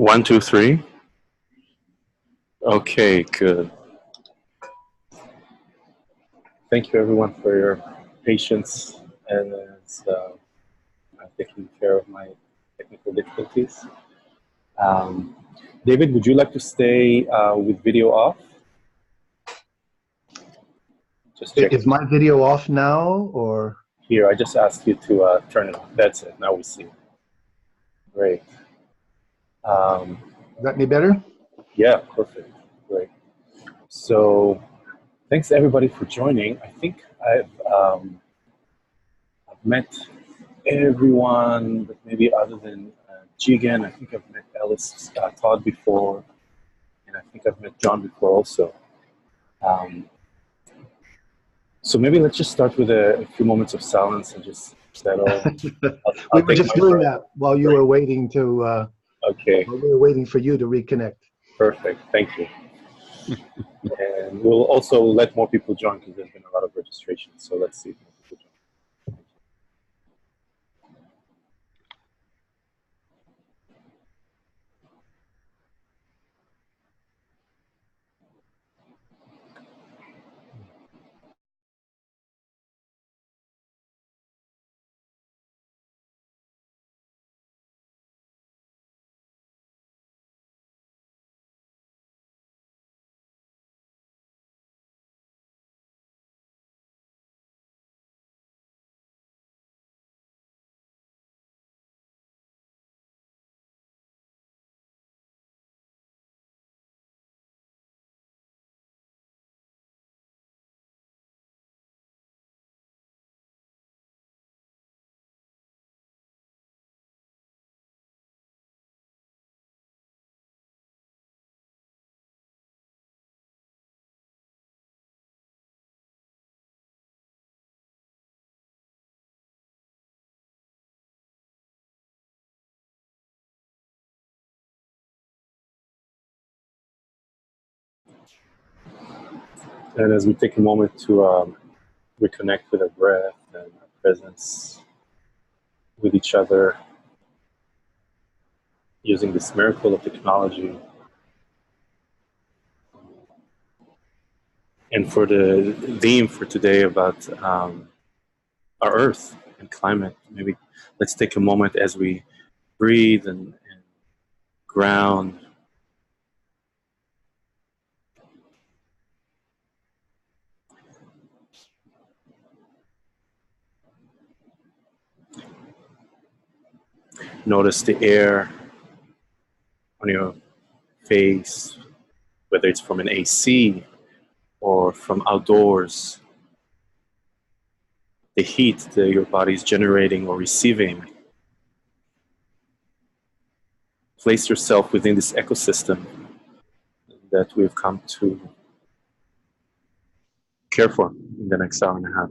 One, two, three. Okay, good. Thank you, everyone, for your patience and taking care of my technical difficulties. David, would you like to stay with video off? Just check. Is my video off now, or? Here, I just asked you to turn it on. That's it. Now we see. Great. Is that any better? Yeah, perfect. Great. So, thanks everybody for joining. I think I've met everyone, but maybe other than Jigan. I think I've met Ellis Todd before, and I think I've met John before also. So maybe let's just start with a few moments of silence and just settle. We were just doing that while you were waiting to. Okay. While we were waiting for you to reconnect. Perfect. Thank you. And we'll also let more people join because there's been a lot of registration. So let's see if more people join. And as we take a moment to reconnect with our breath and our presence with each other, using this miracle of technology. And for the theme for today about our Earth and climate, maybe let's take a moment as we breathe and ground. Notice the air on your face, whether it's from an AC or from outdoors, the heat that your body is generating or receiving. Place yourself within this ecosystem that we've come to care for in the next hour and a half.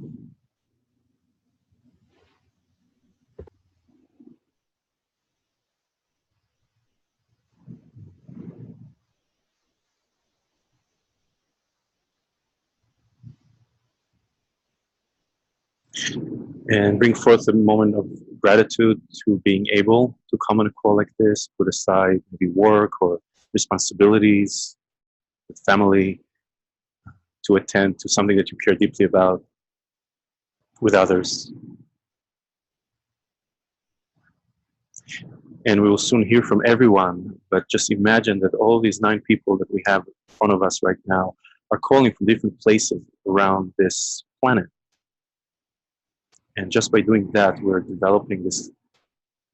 And bring forth a moment of gratitude to being able to come on a call like this, put aside maybe work or responsibilities with family, to attend to something that you care deeply about with others. And we will soon hear from everyone, but just imagine that all these 9 people that we have in front of us right now are calling from different places around this planet. And just by doing that, we're developing this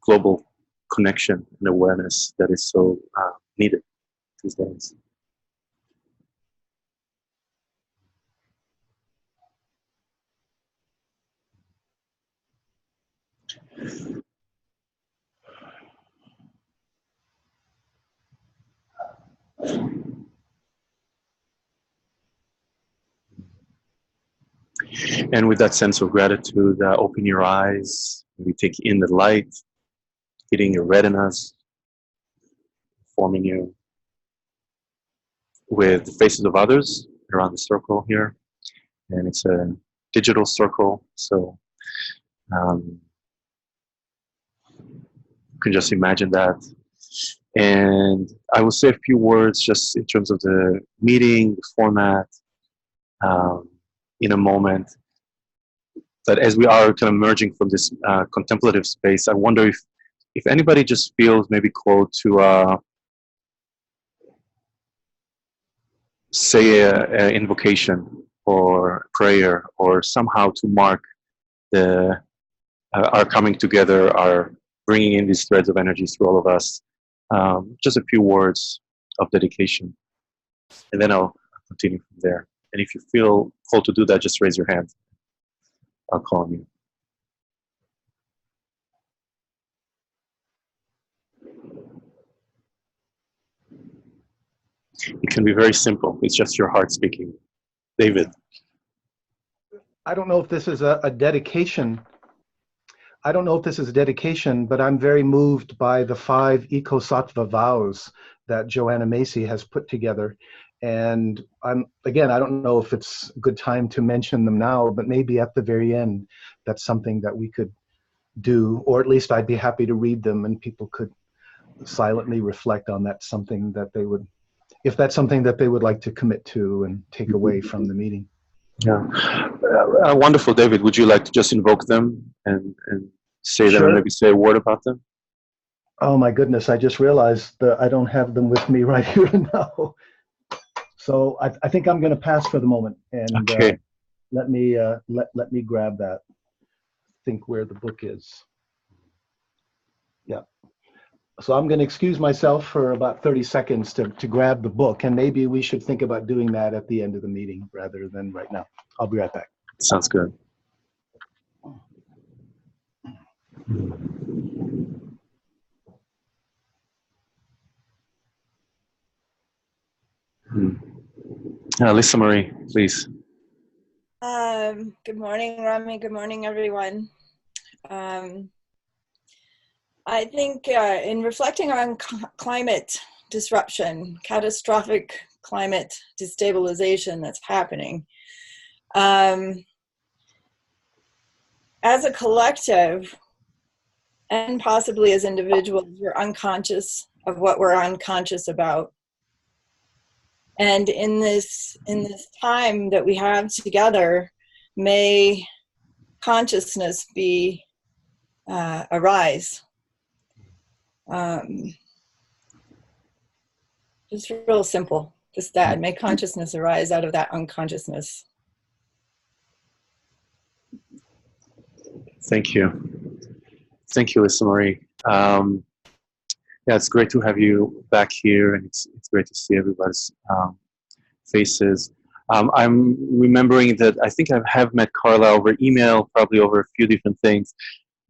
global connection and awareness that is so needed these days. And with that sense of gratitude, open your eyes, maybe take in the light, hitting your retinas, forming you with the faces of others around the circle here. And it's a digital circle, so you can just imagine that And I will say a few words just in terms of the meeting, the format, in a moment. But as we are kind of emerging from this contemplative space, I wonder if anybody just feels maybe called to say an invocation or prayer, or somehow to mark the our coming together, our bringing in these threads of energy through all of us. Just a few words of dedication, and then I'll continue from there. And if you feel called to do that, just raise your hand. I'll call on you. It can be very simple. It's just your heart speaking. David. I don't know if this is a dedication. I don't know if this is a dedication, but I'm very moved by the 5 eco-sattva vows that Joanna Macy has put together. And again, I don't know if it's a good time to mention them now, but maybe at the very end, that's something that we could do, or at least I'd be happy to read them and people could silently reflect on that, something that they would, if that's something that they would like to commit to and take away from the meeting. Yeah, wonderful, David. Would you like to just invoke them and say them, and maybe say a word about them? Oh my goodness! I just realized that I don't have them with me right here now. So I think I'm going to pass for the moment, and okay. Let me let me grab that. Think where the book is. Yeah. So I'm going to excuse myself for about 30 seconds to grab the book, and maybe we should think about doing that at the end of the meeting rather than right now. I'll be right back. Sounds good. Lisa Marie, please. Good morning, Rami. Good morning, everyone. I think in reflecting on climate disruption, catastrophic climate destabilization that's happening, as a collective and possibly as individuals, we're unconscious of what we're unconscious about. And in this time that we have together, may consciousness be arise. Just real simple, just that. May consciousness arise out of that unconsciousness. Thank you. Thank you, Lisa Marie. Yeah, it's great to have you back here, and it's great to see everybody's faces. I'm remembering that I think I have met Carla over email, probably over a few different things,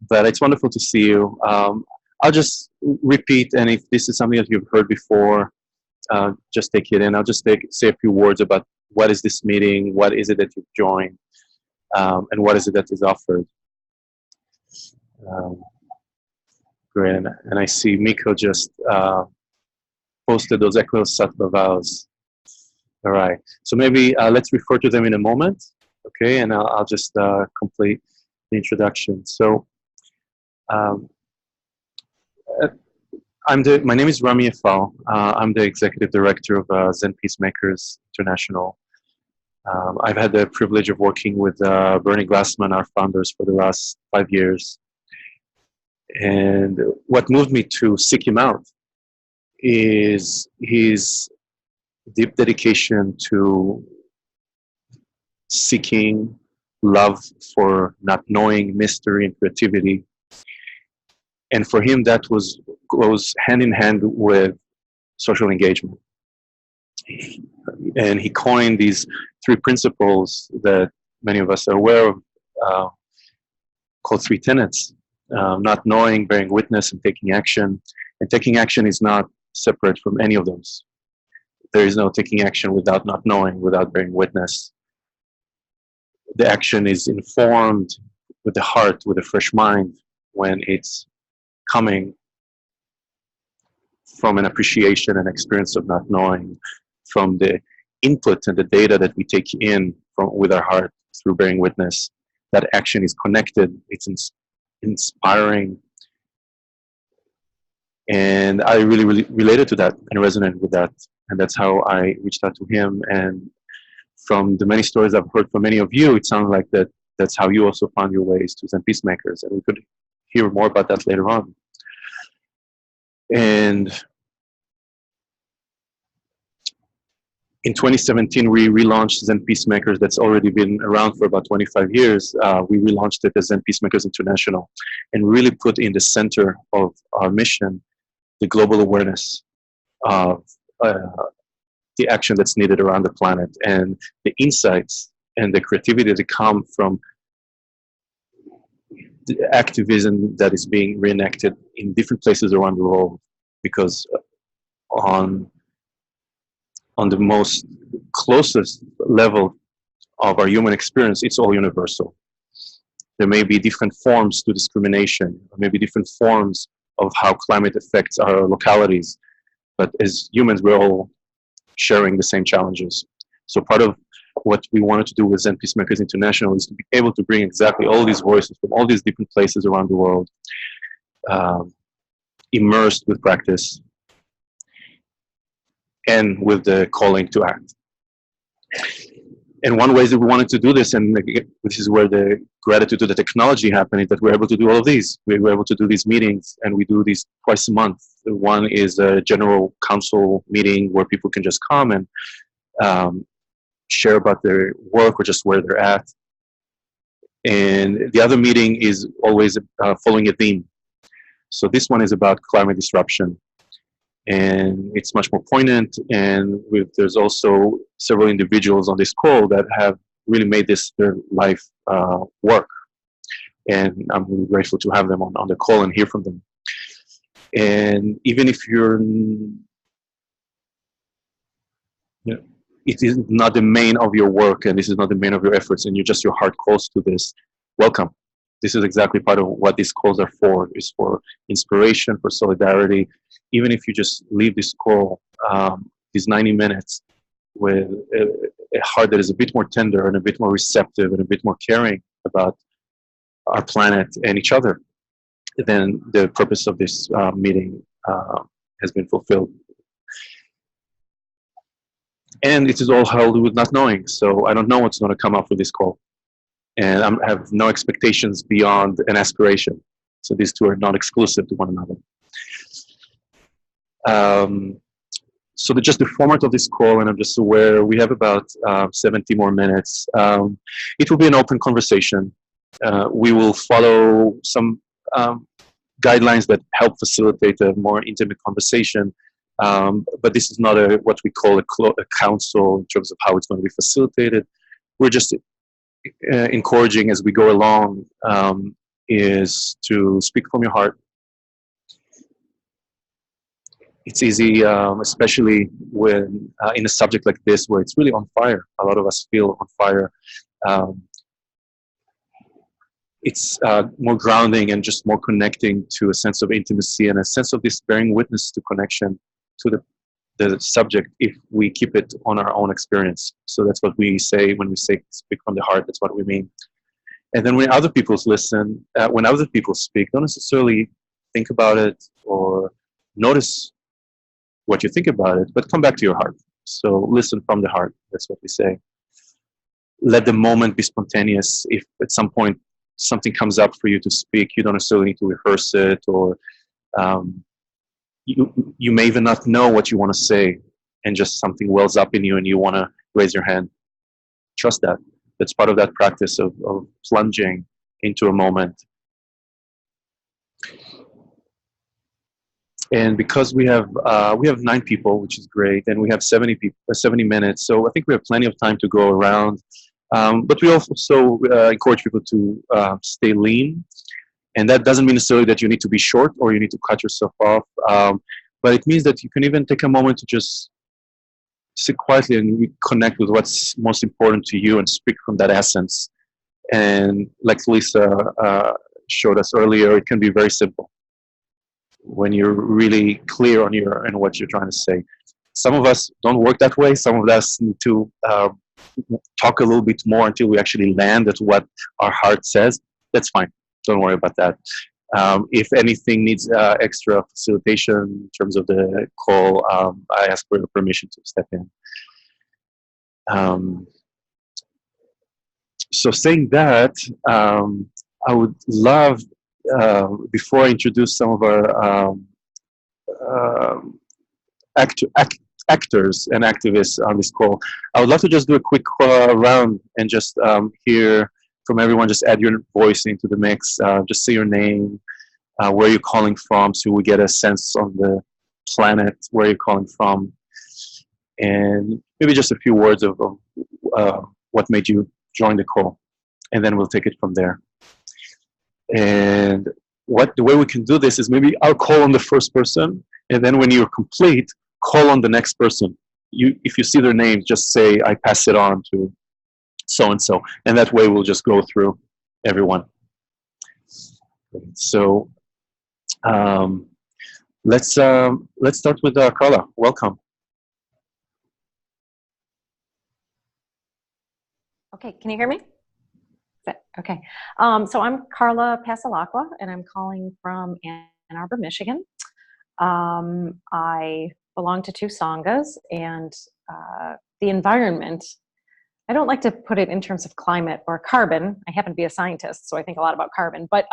but it's wonderful to see you. I'll just repeat, and if this is something that you've heard before, just take it in. I'll just say a few words about what is this meeting, what is it that you've joined, and what is it that is offered. Great, and I see Miko just posted those eco-sattva vows. All right, so maybe let's refer to them in a moment, okay? And I'll just complete the introduction. So, my name is Rami Efal. I'm the executive director of Zen Peacemakers International. I've had the privilege of working with Bernie Glassman, our founders, for the last 5 years. And what moved me to seek him out is his deep dedication to seeking love for not knowing, mystery, and creativity. And for him, that goes hand in hand with social engagement. And he coined these 3 principles that many of us are aware of, called 3 tenets. Not knowing, bearing witness, and taking action. And taking action is not separate from any of those. There is no taking action without not knowing, without bearing witness. The action is informed with the heart, with a fresh mind, when it's coming from an appreciation and experience of not knowing, from the input and the data that we take in with our heart through bearing witness. That action is connected, it's inspiring, And I really related to that and resonated with that. And that's how I reached out to him. And from the many stories I've heard from many of you, it sounds like that's how you also found your ways to Zen Peacemakers. And we could hear more about that later on. And in 2017, we relaunched Zen Peacemakers. That's already been around for about 25 years. We relaunched it as Zen Peacemakers International and really put in the center of our mission the global awareness of the action that's needed around the planet and the insights and the creativity that come from the activism that is being reenacted in different places around the world. Because on the most closest level of our human experience, it's all universal. There may be different forms to discrimination, or maybe different forms of how climate affects our localities, but as humans, we're all sharing the same challenges. So part of what we wanted to do with Zen Peacemakers International is to be able to bring exactly all these voices from all these different places around the world, immersed with practice and with the calling to act. And one way that we wanted to do this, and this is where the gratitude to the technology happened, is that we're able to do all of these. We were able to do these meetings, and we do these twice a month. One is a general council meeting where people can just come and share about their work or just where they're at. And the other meeting is always following a theme. So this one is about climate disruption. And it's much more poignant, and there's also several individuals on this call that have really made this their life work. And I'm really grateful to have them on the call and hear from them. And even if it is not the main of your work and this is not the main of your efforts and your heart calls to this, welcome. This is exactly part of what these calls are for. It's for inspiration, for solidarity. Even if you just leave this call, these 90 minutes, with a heart that is a bit more tender and a bit more receptive and a bit more caring about our planet and each other, then the purpose of this meeting has been fulfilled. And it is all held with not knowing. So I don't know what's going to come up with this call. And I have no expectations beyond an aspiration. So these two are not exclusive to one another. So just the format of this call, and I'm just aware we have about 70 more minutes. It will be an open conversation. We will follow some guidelines that help facilitate a more intimate conversation. But this is not what we call a council in terms of how it's going to be facilitated. We're just encouraging as we go along is to speak from your heart. It's easy, especially when in a subject like this where it's really on fire. A lot of us feel on fire. It's more grounding and just more connecting to a sense of intimacy and a sense of this bearing witness to connection to the subject if we keep it on our own experience. So that's what we say when we say speak from the heart. That's what we mean. And then when other people listen, when other people speak, don't necessarily think about it or notice what you think about it, but come back to your heart. So listen from the heart. That's what we say. Let the moment be spontaneous. If at some point something comes up for you to speak, you don't necessarily need to rehearse it, or you may even not know what you want to say, and just something wells up in you and you want to raise your hand. Trust that. That's part of that practice of plunging into a moment. And because we have 9 people, which is great, and we have 70 minutes, so I think we have plenty of time to go around. But we also encourage people to stay lean. And that doesn't mean necessarily that you need to be short or you need to cut yourself off. But it means that you can even take a moment to just sit quietly and connect with what's most important to you and speak from that essence. And like Lisa showed us earlier, it can be very simple when you're really clear on what you're trying to say. Some of us don't work that way. Some of us need to talk a little bit more until we actually land at what our heart says. That's fine. Don't worry about that. If anything needs extra facilitation in terms of the call, I ask for your permission to step in. So saying that, I would love, before I introduce some of our actors and activists on this call, I would love to just do a quick round and just hear from everyone. Just add your voice into the mix. Just say your name, where you're calling from, so we get a sense on the planet where you're calling from, and maybe just a few words of what made you join the call, and then we'll take it from there. And the way we can do this is maybe I'll call on the first person, and then when you're complete, call on the next person. If you see their name, just say, I pass it on to so-and-so. And that way we'll just go through everyone. So let's start with Carla. Welcome. Okay, can you hear me? Okay, so I'm Carla Pasalacqua, and I'm calling from Ann Arbor, Michigan. I belong to two sanghas, and the environment, I don't like to put it in terms of climate or carbon. I happen to be a scientist, so I think a lot about carbon, but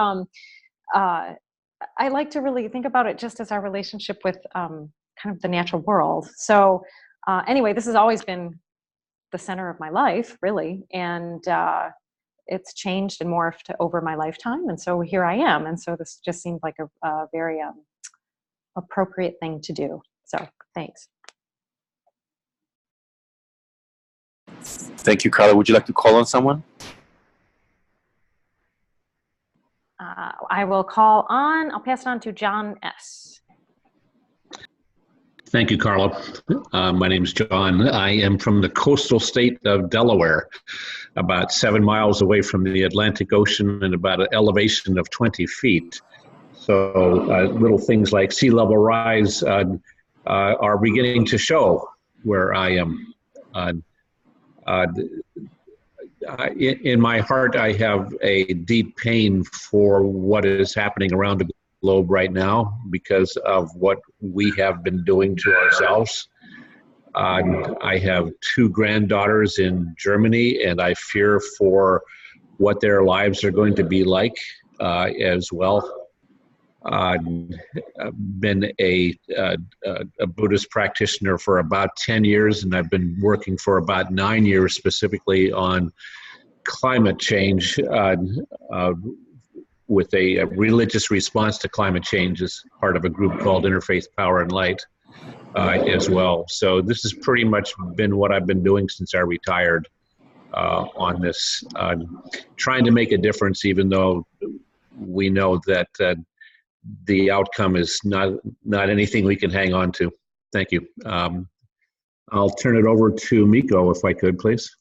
I like to really think about it just as our relationship with kind of the natural world. So anyway, this has always been the center of my life, really, and it's changed and morphed over my lifetime, and so here I am, and so this just seemed like a very appropriate thing to do. So thanks. Thank you, Carla. Would you like to call on someone? I will I'll pass it on to John S. Thank you, Carla. My name is John. I am from the coastal state of Delaware, about 7 miles away from the Atlantic Ocean and about an elevation of 20 feet. So little things like sea level rise are beginning to show where I am. In my heart, I have a deep pain for what is happening around the globe right now because of what we have been doing to ourselves. I have two granddaughters in Germany, and I fear for what their lives are going to be like as well. I've been a Buddhist practitioner for about 10 years, and I've been working for about 9 years specifically on climate change with a religious response to climate change as part of a group called Interfaith Power and Light as well. So this has pretty much been what I've been doing since I retired on this, trying to make a difference, even though we know that the outcome is not anything we can hang on to. Thank you. I'll turn it over to Mikko, if I could, please.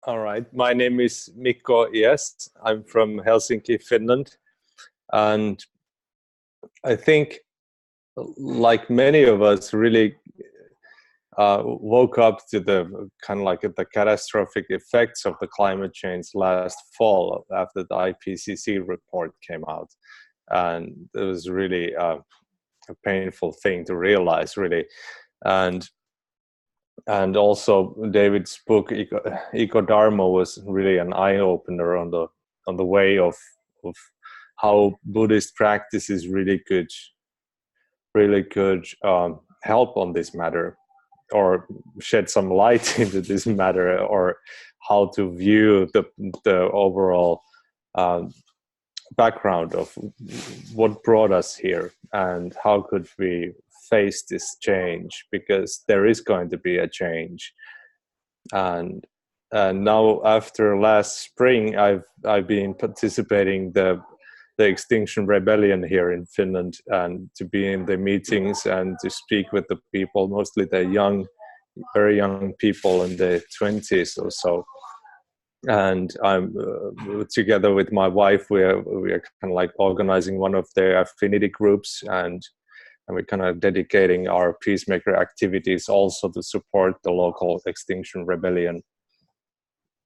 All right. My name is Mikko. Yes, I'm from Helsinki, Finland. And I think, like many of us, really woke up to the kind of like the catastrophic effects of the climate change last fall after the IPCC report came out. And it was really a painful thing to realize, really. And also David's book Eco Dharma was really an eye-opener on the way of how Buddhist practices really could help on this matter, or shed some light into this matter, or how to view the overall background of what brought us here and how could we face this change, because there is going to be a change. And now after last spring, I've been participating the Extinction Rebellion here in Finland, and to be in the meetings and to speak with the people, mostly the very young people in their 20s or so. And I'm together with my wife, we are kind of like organizing one of their affinity groups, and we're kind of dedicating our Peacemaker activities also to support the local Extinction Rebellion.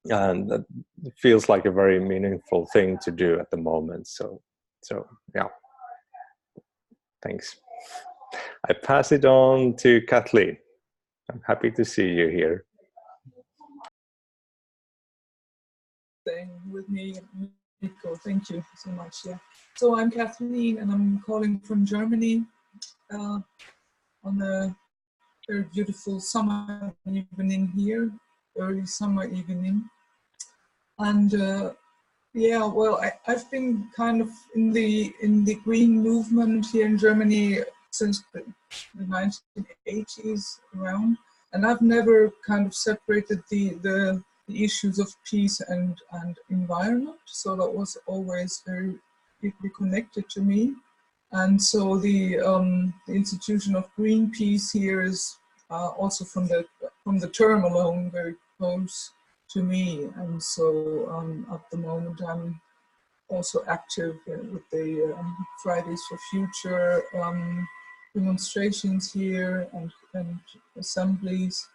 and it feels like a very meaningful thing to do at the moment. So yeah, thanks. I pass it on to Kathleen. I'm happy to see you here. Staying with me, Nico. Thank you so much. Yeah. So I'm Kathleen, and I'm calling from Germany on a very beautiful summer evening here, early summer evening. And yeah, well, I've been kind of in the green movement here in Germany since the 1980s around, and I've never kind of separated the issues of peace and environment. So that was always very deeply connected to me. And so the institution of Greenpeace here is also from the term alone very close to me. And so at the moment I'm also active with the Fridays for Future demonstrations here and assemblies.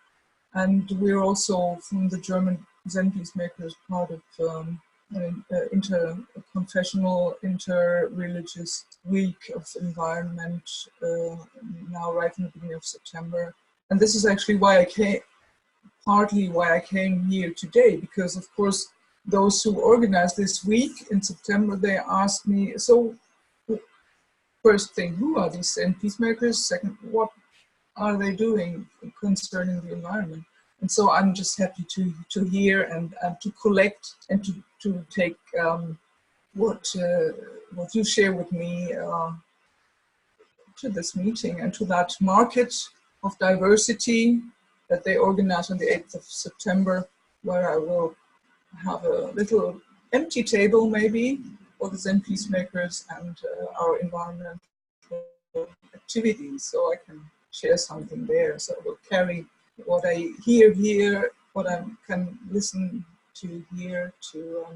And we're also from the German Zen Peacemakers part of an interconfessional, inter-religious week of environment now right in the beginning of September. And this is actually why I came, partly why I came here today, because of course those who organized this week in September, they asked me, so first thing, who are these Zen Peacemakers? Second, what are they doing concerning the environment? And so I'm just happy to hear and to collect and to take what you share with me to this meeting and to that market of diversity that they organize on the 8th of September, where I will have a little empty table maybe for the Zen Peacemakers and our environmental activities, so I can share something there. So I will carry what I hear here, what I can listen to here to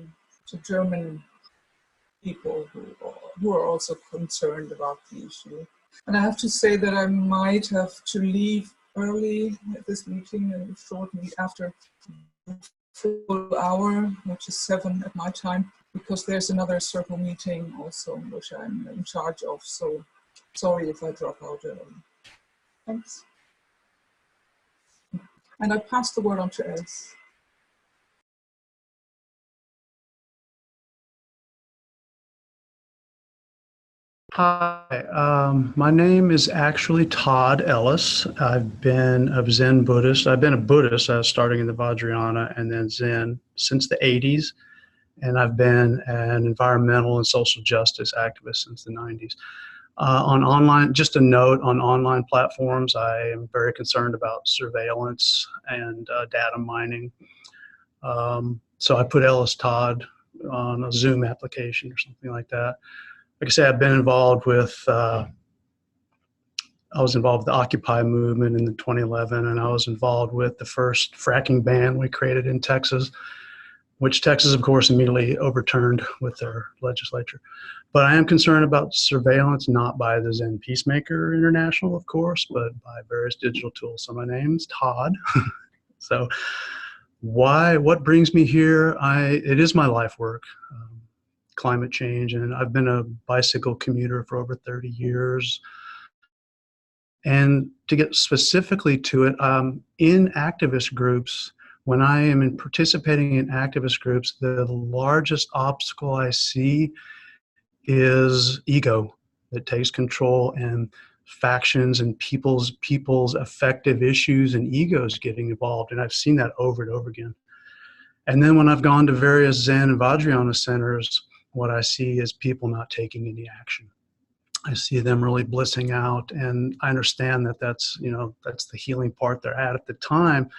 German people who are also concerned about the issue. And I have to say that I might have to leave early at this meeting and shortly after the full hour, which is 7 at my time, because there's another circle meeting also, which I'm in charge of. So sorry if I drop out early. Thanks. And I pass the word on to Alice. Hi, my name is actually Todd Ellis. I've been a Zen Buddhist. I've been a Buddhist starting in the Vajrayana and then Zen since the 80s. And I've been an environmental and social justice activist since the 90s. On online, just a note, on online platforms, I am very concerned about surveillance and data mining. So I put Ellis Todd on a Zoom application or something like that. Like I said, I've been involved with, I was involved with the Occupy movement in 2011, and I was involved with the first fracking ban we created in Texas, which Texas, of course, immediately overturned with their legislature. But I am concerned about surveillance, not by the Zen Peacemaker International, of course, but by various digital tools. So my name's Todd. So what brings me here? It is my life work. Climate change, and I've been a bicycle commuter for over 30 years. And to get specifically to it, in activist groups, when I am participating in activist groups, the largest obstacle I see is ego that takes control, and factions and people's affective issues and egos getting involved. And I've seen that over and over again. And then when I've gone to various Zen and Vajrayana centers, what I see is people not taking any action. I see them really blissing out, and I understand that that's the healing part they're at the time,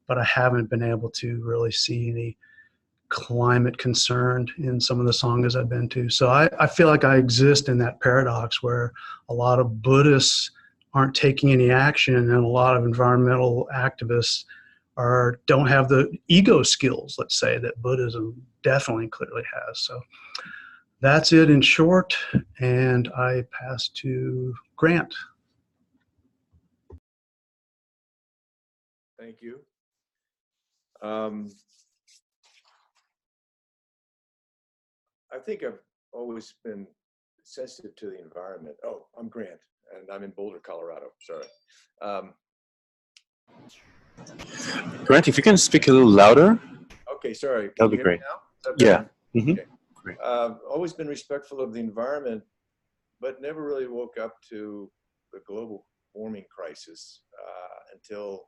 but I haven't been able to really see any climate concerned in some of the sanghas I've been to. So I feel like I exist in that paradox where a lot of Buddhists aren't taking any action, and a lot of environmental activists don't have the ego skills, let's say, that Buddhism definitely clearly has. So that's it in short, and I pass to Grant. Thank you. I think I've always been sensitive to the environment. Oh, I'm Grant, and I'm in Boulder, Colorado. Sorry. Grant, if you can speak a little louder. Okay, sorry. That'll be great. Now? Yeah. Mm-hmm. Okay. Great. Always been respectful of the environment, but never really woke up to the global warming crisis until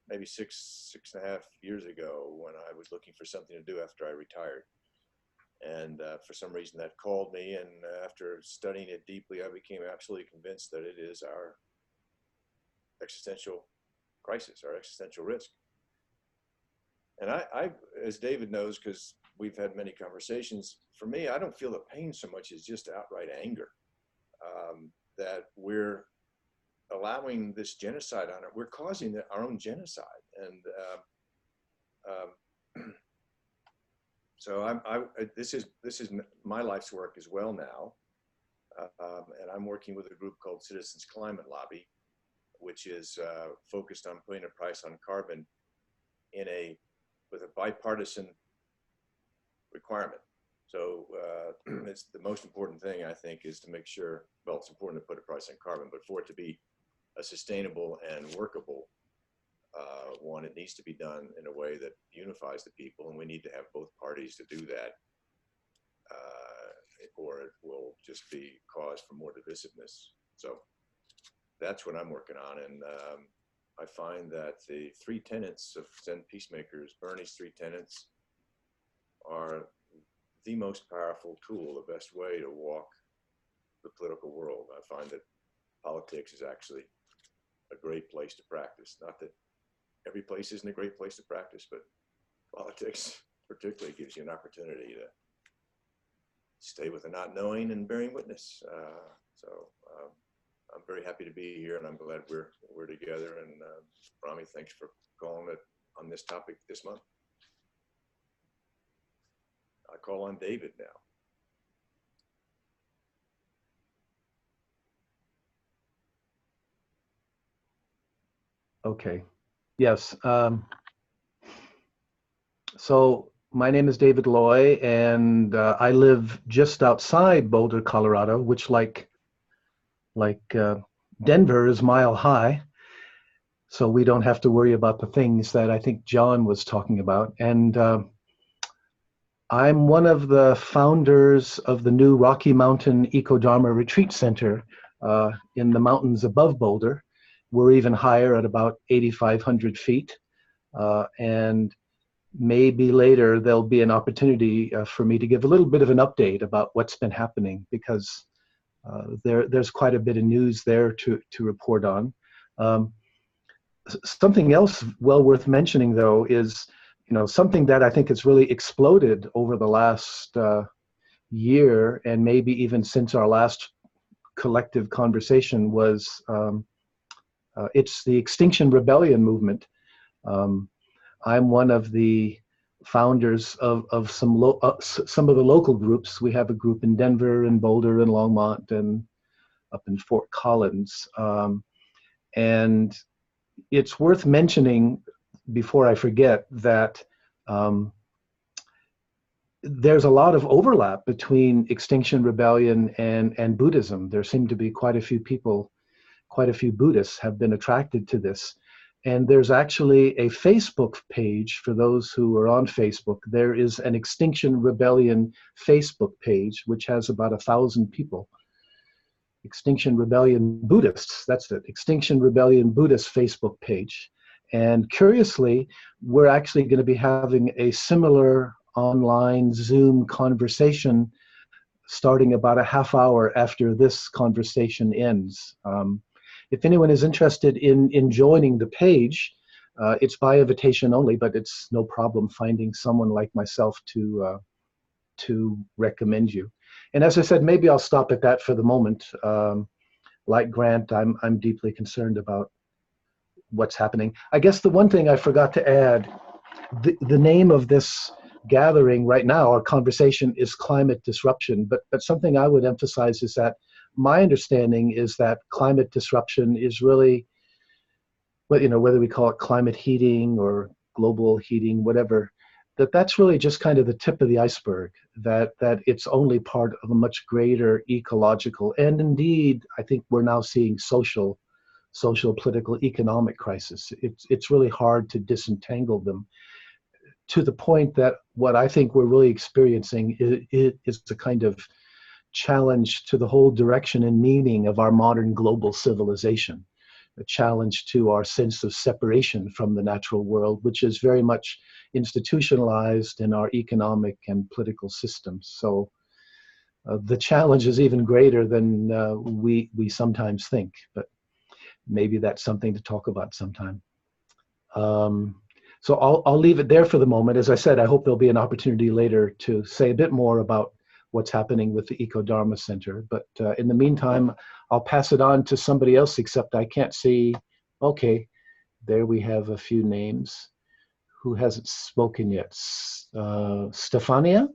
maybe six and a half years ago, when I was looking for something to do after I retired. And for some reason that called me, and after studying it deeply, I became absolutely convinced that it is our existential crisis, our existential risk. And I as David knows, because we've had many conversations, for me, I don't feel the pain so much as just outright anger, that we're allowing this genocide on it. We're causing our own genocide. And so this is my life's work as well now. And I'm working with a group called Citizens Climate Lobby, which is focused on putting a price on carbon with a bipartisan requirement. So it's the most important thing, I think, is to make sure, well, it's important to put a price on carbon, but for it to be a sustainable and workable one, it needs to be done in a way that unifies the people, and we need to have both parties to do that, or it will just be cause for more divisiveness. So that's what I'm working on, and I find that the 3 tenets of Zen Peacemakers, Bernie's 3 tenets, are the most powerful tool, the best way to walk the political world. I find that politics is actually a great place to practice. Not that every place isn't a great place to practice, but politics particularly gives you an opportunity to stay with the not knowing and bearing witness. So I'm very happy to be here, and I'm glad we're together. And Rami, thanks for calling it on this topic this month. I call on David now. Okay. Yes. So my name is David Loy, and I live just outside Boulder, Colorado, which, like Denver, is mile high. So we don't have to worry about the things that I think John was talking about. And I'm one of the founders of the new Rocky Mountain Eco-Dharma Retreat Center in the mountains above Boulder. We're even higher at about 8,500 feet. And maybe later there'll be an opportunity for me to give a little bit of an update about what's been happening, because there's quite a bit of news there to report on. Something else well worth mentioning, though, is something that I think has really exploded over the last year, and maybe even since our last collective conversation, was it's the Extinction Rebellion movement. I'm one of the founders of some of the local groups. We have a group in Denver and Boulder and Longmont and up in Fort Collins. And it's worth mentioning, before I forget, that there's a lot of overlap between Extinction Rebellion and Buddhism. There seem to be quite a few people, quite a few Buddhists have been attracted to this. And there's actually a Facebook page for those who are on Facebook. There is an Extinction Rebellion Facebook page, which has about 1,000 people. Extinction Rebellion Buddhists, that's it, Extinction Rebellion Buddhist Facebook page. And curiously, we're actually going to be having a similar online Zoom conversation starting about a half hour after this conversation ends. If anyone is interested in joining the page, it's by invitation only, but it's no problem finding someone like myself to recommend you. And as I said, maybe I'll stop at that for the moment. Like Grant, I'm deeply concerned about what's happening. I guess the one thing I forgot to add, the name of this gathering right now, our conversation, is climate disruption. But something I would emphasize is that my understanding is that climate disruption is really, whether we call it climate heating or global heating, whatever, that's really just kind of the tip of the iceberg, that it's only part of a much greater ecological, and indeed, I think we're now seeing social, political, economic crisis. It's really hard to disentangle them, to the point that what I think we're really experiencing is a kind of challenge to the whole direction and meaning of our modern global civilization, a challenge to our sense of separation from the natural world, which is very much institutionalized in our economic and political systems. So the challenge is even greater than we sometimes think, but maybe that's something to talk about sometime. So I'll leave it there for the moment. As I said, I hope there'll be an opportunity later to say a bit more about what's happening with the Eco Dharma Center. But in the meantime, I'll pass it on to somebody else, except I can't see. Okay, there we have a few names. Who hasn't spoken yet? Stefania?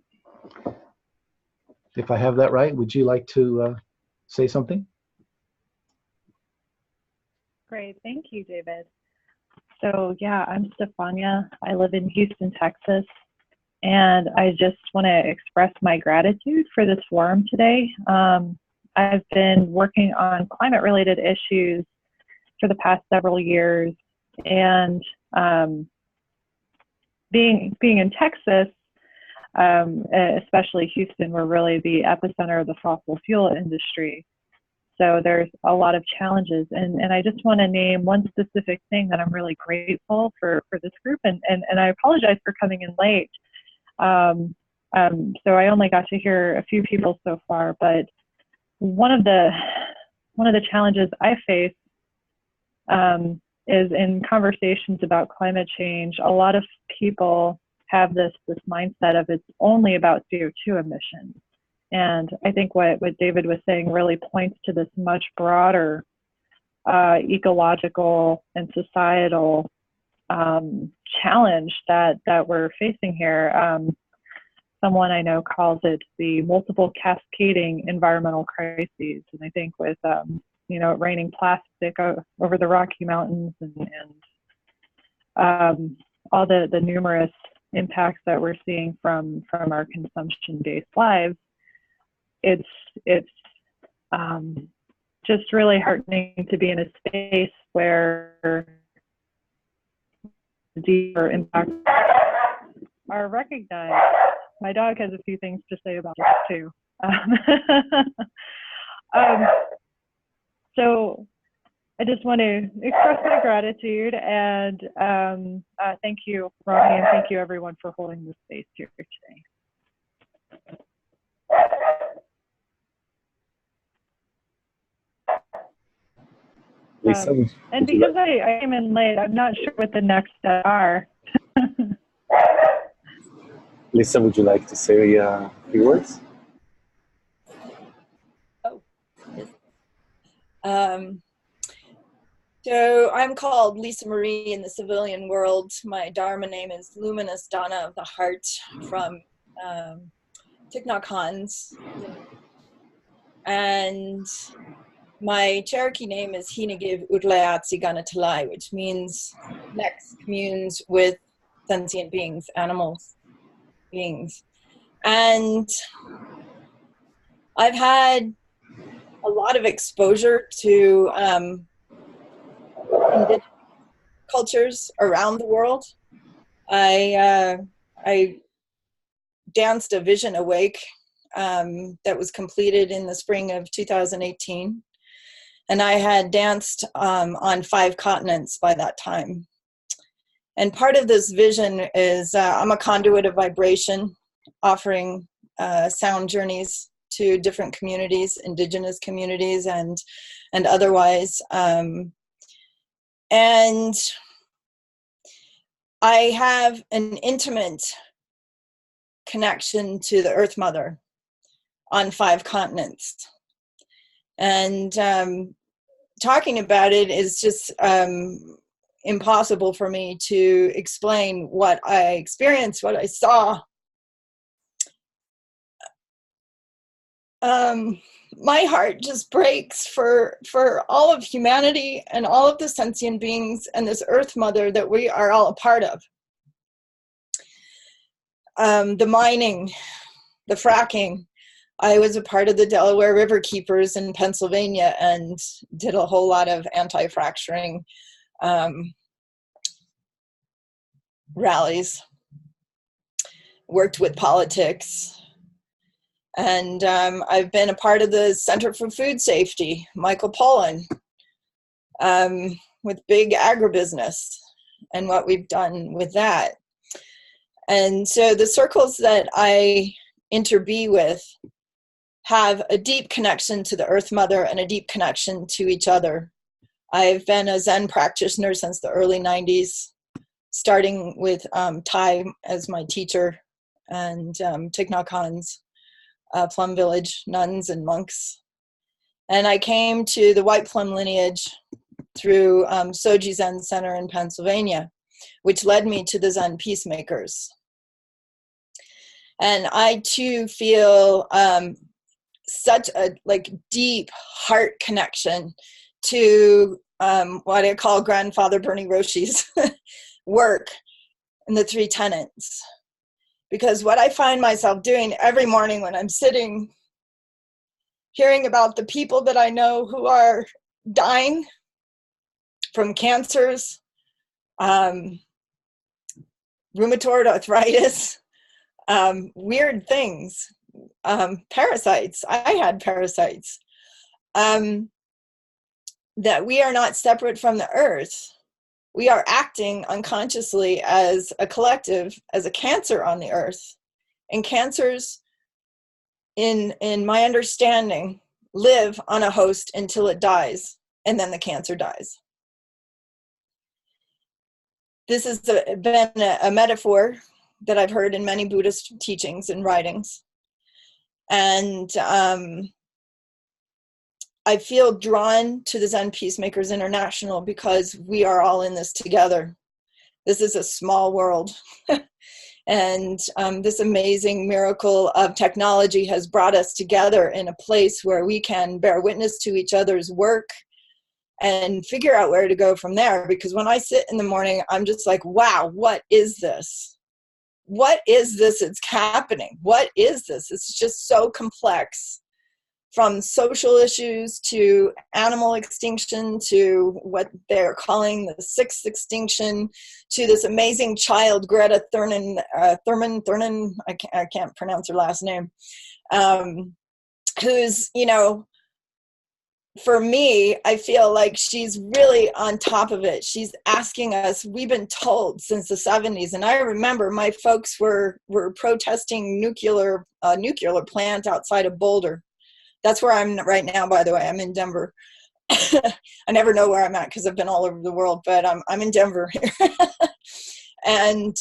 If I have that right, would you like to say something? Great, thank you, David. So yeah, I'm Stefania. I live in Houston, Texas. And I just want to express my gratitude for this forum today. I've been working on climate-related issues for the past several years, and being in Texas, especially Houston, we're really the epicenter of the fossil fuel industry. So there's a lot of challenges, and I just want to name one specific thing that I'm really grateful for this group, and I apologize for coming in late. So I only got to hear a few people so far, but one of the challenges I face is in conversations about climate change. A lot of people have this mindset of it's only about CO2 emissions, and I think what David was saying really points to this much broader ecological and societal challenge that we're facing here. Someone I know calls it the multiple cascading environmental crises, and I think with raining plastic over the Rocky Mountains and all the numerous impacts that we're seeing from our consumption-based lives, it's just really heartening to be in a space where deeper impacts are recognized. My dog has a few things to say about this too. So I just want to express my gratitude, and thank you, Ronnie, and thank you everyone for holding this space here today. Lisa, and because I came in late, I'm not sure what the next steps are. Lisa, would you like to say a few words? Oh, so I'm called Lisa Marie in the civilian world. My Dharma name is Luminous Dana of the Heart from Thich Nhat Hanh's. And my Cherokee name is Hinagiv Utlayatsi Ganatalai, which means next communes with sentient beings, animals, beings. And I've had a lot of exposure to indigenous cultures around the world. I danced a Vision Awake that was completed in the spring of 2018. And I had danced on 5 continents by that time. And part of this vision is I'm a conduit of vibration, offering sound journeys to different communities, indigenous communities and otherwise. And I have an intimate connection to the Earth Mother on 5 continents. And talking about it is just impossible for me to explain what I experienced, what I saw. My heart just breaks for all of humanity and all of the sentient beings and this Earth Mother that we are all a part of. the mining, the fracking. I was a part of the Delaware River Keepers in Pennsylvania and did a whole lot of anti-fracturing rallies, worked with politics. And I've been a part of the Center for Food Safety, Michael Pollan, with big agribusiness and what we've done with that. And so the circles that I interbe with have a deep connection to the Earth Mother and a deep connection to each other. I've been a Zen practitioner since the early 90s, starting with Thai as my teacher and Thich Nhat Hanh's Plum Village nuns and monks. And I came to the White Plum lineage through Soji Zen Center in Pennsylvania, which led me to the Zen Peacemakers. And I too feel such a deep heart connection to what I call Grandfather Bernie Roshi's work in the 3 tenets. Because what I find myself doing every morning when I'm sitting, hearing about the people that I know who are dying from cancers, rheumatoid arthritis, weird things, parasites. I had parasites. That we are not separate from the earth. We are acting unconsciously as a collective, as a cancer on the earth. And cancers, in my understanding, live on a host until it dies, and then the cancer dies. This has been a metaphor that I've heard in many Buddhist teachings and writings. And I feel drawn to the Zen Peacemakers International because we are all in this together. This is a small world. And this amazing miracle of technology has brought us together in a place where we can bear witness to each other's work and figure out where to go from there. Because when I sit in the morning, I'm just like, wow, what is this? What is this? It's happening. What is this? It's just so complex. From social issues to animal extinction to what they're calling the 6th extinction to this amazing child, Greta Thurman, I can't pronounce her last name, who's, for me, I feel like she's really on top of it. She's asking us, we've been told since the 70s, and I remember my folks were protesting nuclear plant outside of Boulder. That's where I'm right now, by the way. I'm in Denver. I never know where I'm at because I've been all over the world, but I'm in Denver here. And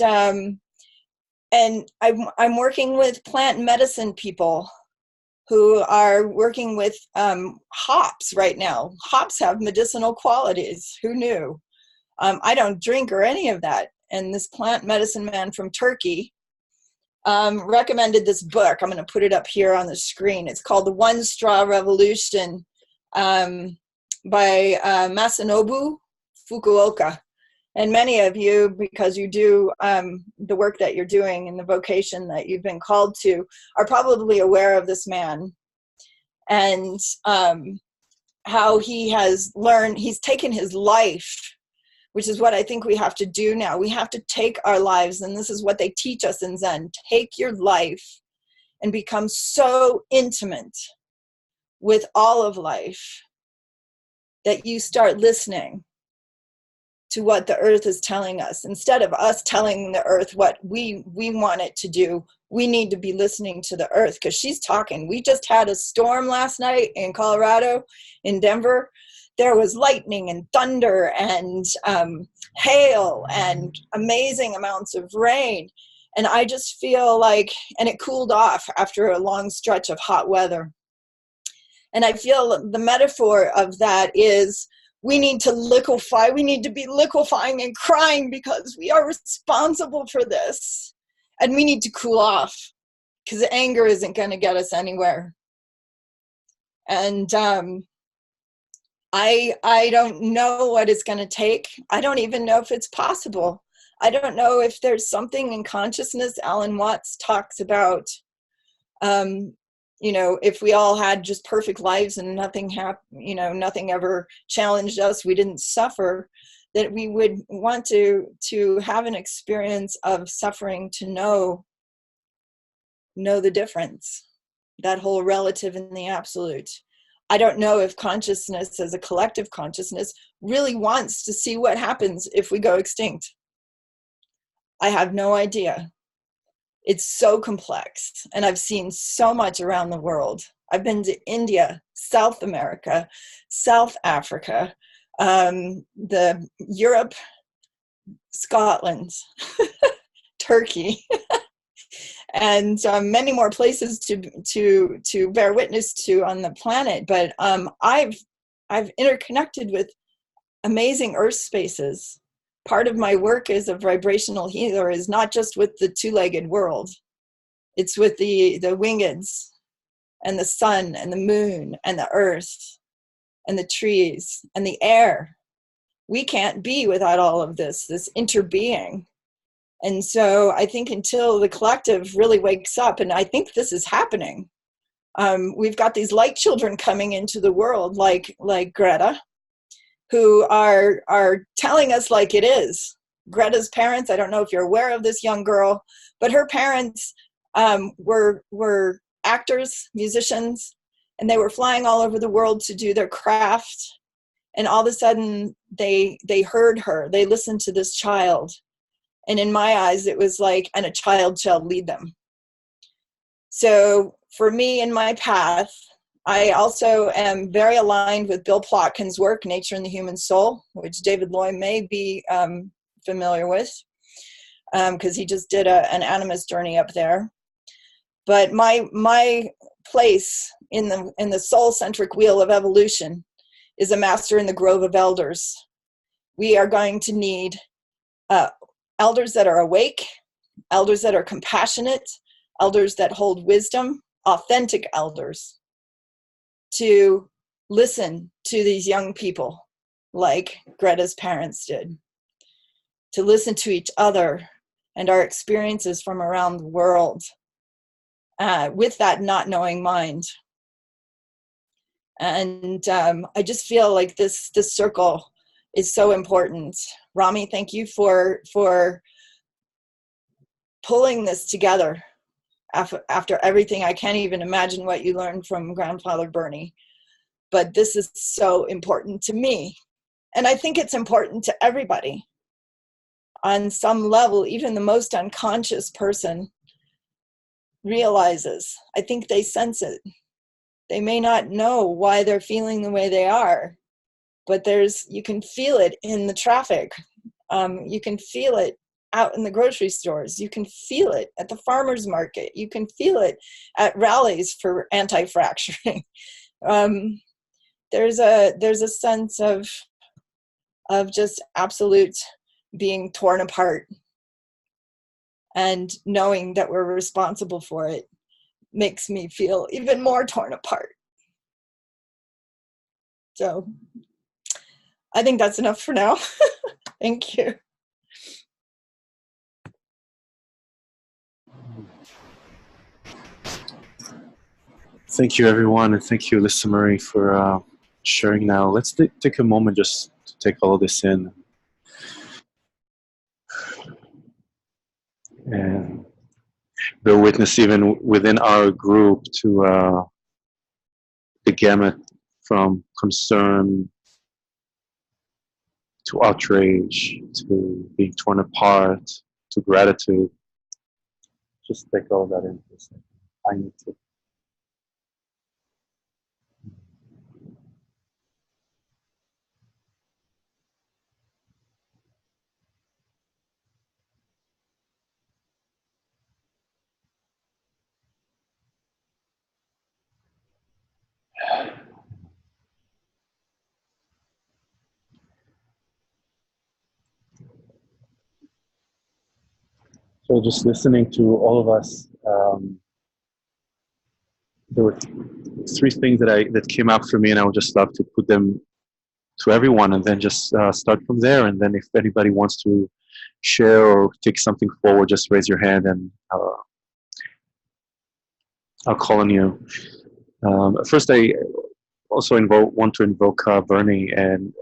I'm working with plant medicine people who are working with hops right now. Hops have medicinal qualities. Who knew? I don't drink or any of that. And this plant medicine man from Turkey recommended this book. I'm going to put it up here on the screen. It's called The One Straw Revolution by Masanobu Fukuoka. And many of you, because you do the work that you're doing and the vocation that you've been called to, are probably aware of this man and how he has learned, he's taken his life, which is what I think we have to do now. We have to take our lives, and this is what they teach us in Zen. Take your life and become so intimate with all of life that you start listening to what the earth is telling us. Instead of us telling the earth what we want it to do, we need to be listening to the earth because she's talking. We just had a storm last night in Colorado, in Denver. There was lightning and thunder and hail and amazing amounts of rain. And I just feel like, and it cooled off after a long stretch of hot weather. And I feel the metaphor of that is we need to liquefy. We need to be liquefying and crying because we are responsible for this. And we need to cool off because anger isn't going to get us anywhere. And I don't know what it's going to take. I don't even know if it's possible. I don't know if there's something in consciousness. Alan Watts talks about, you know, if we all had just perfect lives and nothing you know, nothing ever challenged us, we didn't suffer, that we would want to have an experience of suffering to know the difference, that whole relative and the absolute. I don't know if consciousness as a collective consciousness really wants to see what happens if we go extinct. I have no idea. It's so complex, and I've seen so much around the world. I've been to India, South America, South Africa, the Europe, Scotland, Turkey, and many more places to bear witness to on the planet. But I've interconnected with amazing earth spaces. Part of my work as a vibrational healer is not just with the two-legged world. It's with the wingeds and the sun and the moon and the earth and the trees and the air. We can't be without all of this interbeing. And so I think until the collective really wakes up, and I think this is happening, we've got these light children coming into the world like Greta, who are telling us like it is. Greta's parents, I don't know if you're aware of this young girl, but her parents were actors, musicians, and they were flying all over the world to do their craft. And all of a sudden they heard her, they listened to this child. And in my eyes, it was like, and a child shall lead them. So for me in my path, I also am very aligned with Bill Plotkin's work, Nature and the Human Soul, which David Loy may be familiar with, because he just did an animist journey up there. But my place in the soul-centric wheel of evolution is a master in the grove of elders. We are going to need elders that are awake, elders that are compassionate, elders that hold wisdom, authentic elders, to listen to these young people like Greta's parents did, to listen to each other and our experiences from around the world with that not knowing mind. And I just feel like this circle is so important. Rami, thank you for pulling this together. After everything, I can't even imagine what you learned from Grandfather Bernie. But this is so important to me. And I think it's important to everybody. On some level, even the most unconscious person realizes. I think they sense it. They may not know why they're feeling the way they are, but you can feel it in the traffic. You can feel it out in the grocery stores. You can feel it at the farmer's market. You can feel it at rallies for anti-fracturing. There's a sense of just absolute being torn apart, and knowing that we're responsible for it makes me feel even more torn apart. So I think that's enough for now. Thank you. Thank you, everyone, and thank you, Lisa Marie, for sharing now. Let's take a moment just to take all of this in. And bear witness even within our group to the gamut from concern to outrage to being torn apart to gratitude. Just take all that in for a second. I need to. So just listening to all of us, there were three things that came up for me, and I would just love to put them to everyone, and then just start from there. And then if anybody wants to share or take something forward, just raise your hand and I'll call on you. First, I also want to invoke Bernie and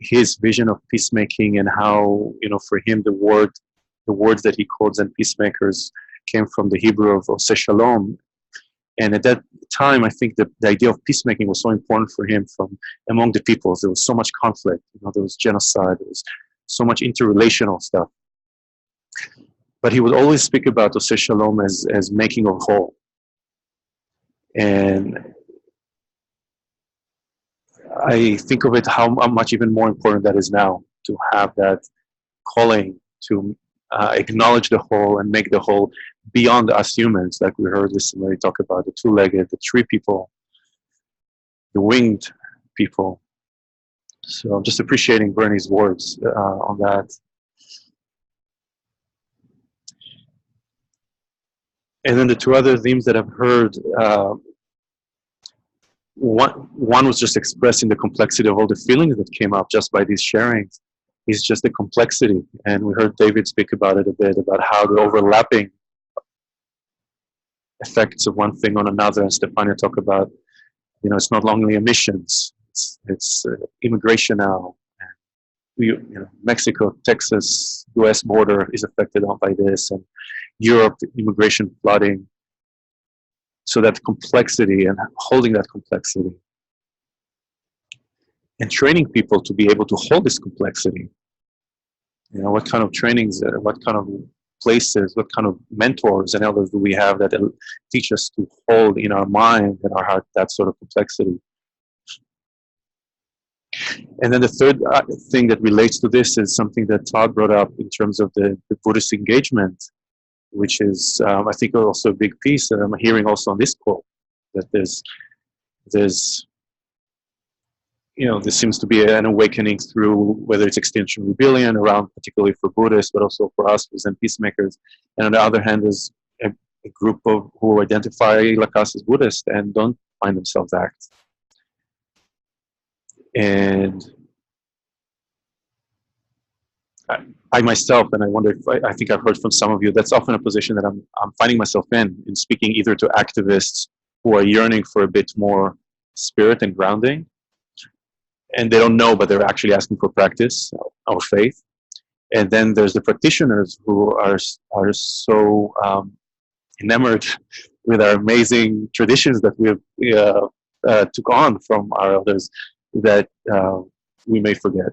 his vision of peacemaking, and how, for him, the words that he calls and peacemakers came from the Hebrew of Oseh Shalom. And at that time, I think the idea of peacemaking was so important for him from among the peoples. There was so much conflict, there was genocide, there was so much interrelational stuff. But he would always speak about Oseh Shalom as making a whole. And I think of it how much even more important that is now, to have that calling to acknowledge the whole and make the whole beyond us humans, like we heard recently talk about the two-legged, the tree people, the winged people. So I'm just appreciating Bernie's words on that. And then the two other themes that I've heard, one was just expressing the complexity of all the feelings that came up just by these sharings. Is just the complexity. And we heard David speak about it a bit, about how the overlapping effects of one thing on another. And Stefania talked about, it's not only emissions, it's immigration now. Mexico, Texas, US border is affected by this, and Europe, immigration flooding. So that complexity and holding that complexity. And training people to be able to hold this complexity. What kind of trainings, what kind of places, what kind of mentors and elders do we have that teach us to hold in our mind and our heart that sort of complexity? And then the third thing that relates to this is something that Todd brought up in terms of the Buddhist engagement, which is, I think, also a big piece that I'm hearing also on this call, that there's there seems to be an awakening through, whether it's Extinction Rebellion around, particularly for Buddhists, but also for us as Peacemakers. And on the other hand, there's a group who identify like us as Buddhists and don't find themselves act. And I myself, and I wonder if I think I've heard from some of you, that's often a position that I'm finding myself in speaking either to activists who are yearning for a bit more spirit and grounding, and they don't know, but they're actually asking for practice or faith. And then there's the practitioners who are so enamored with our amazing traditions that we took on from our elders that we may forget.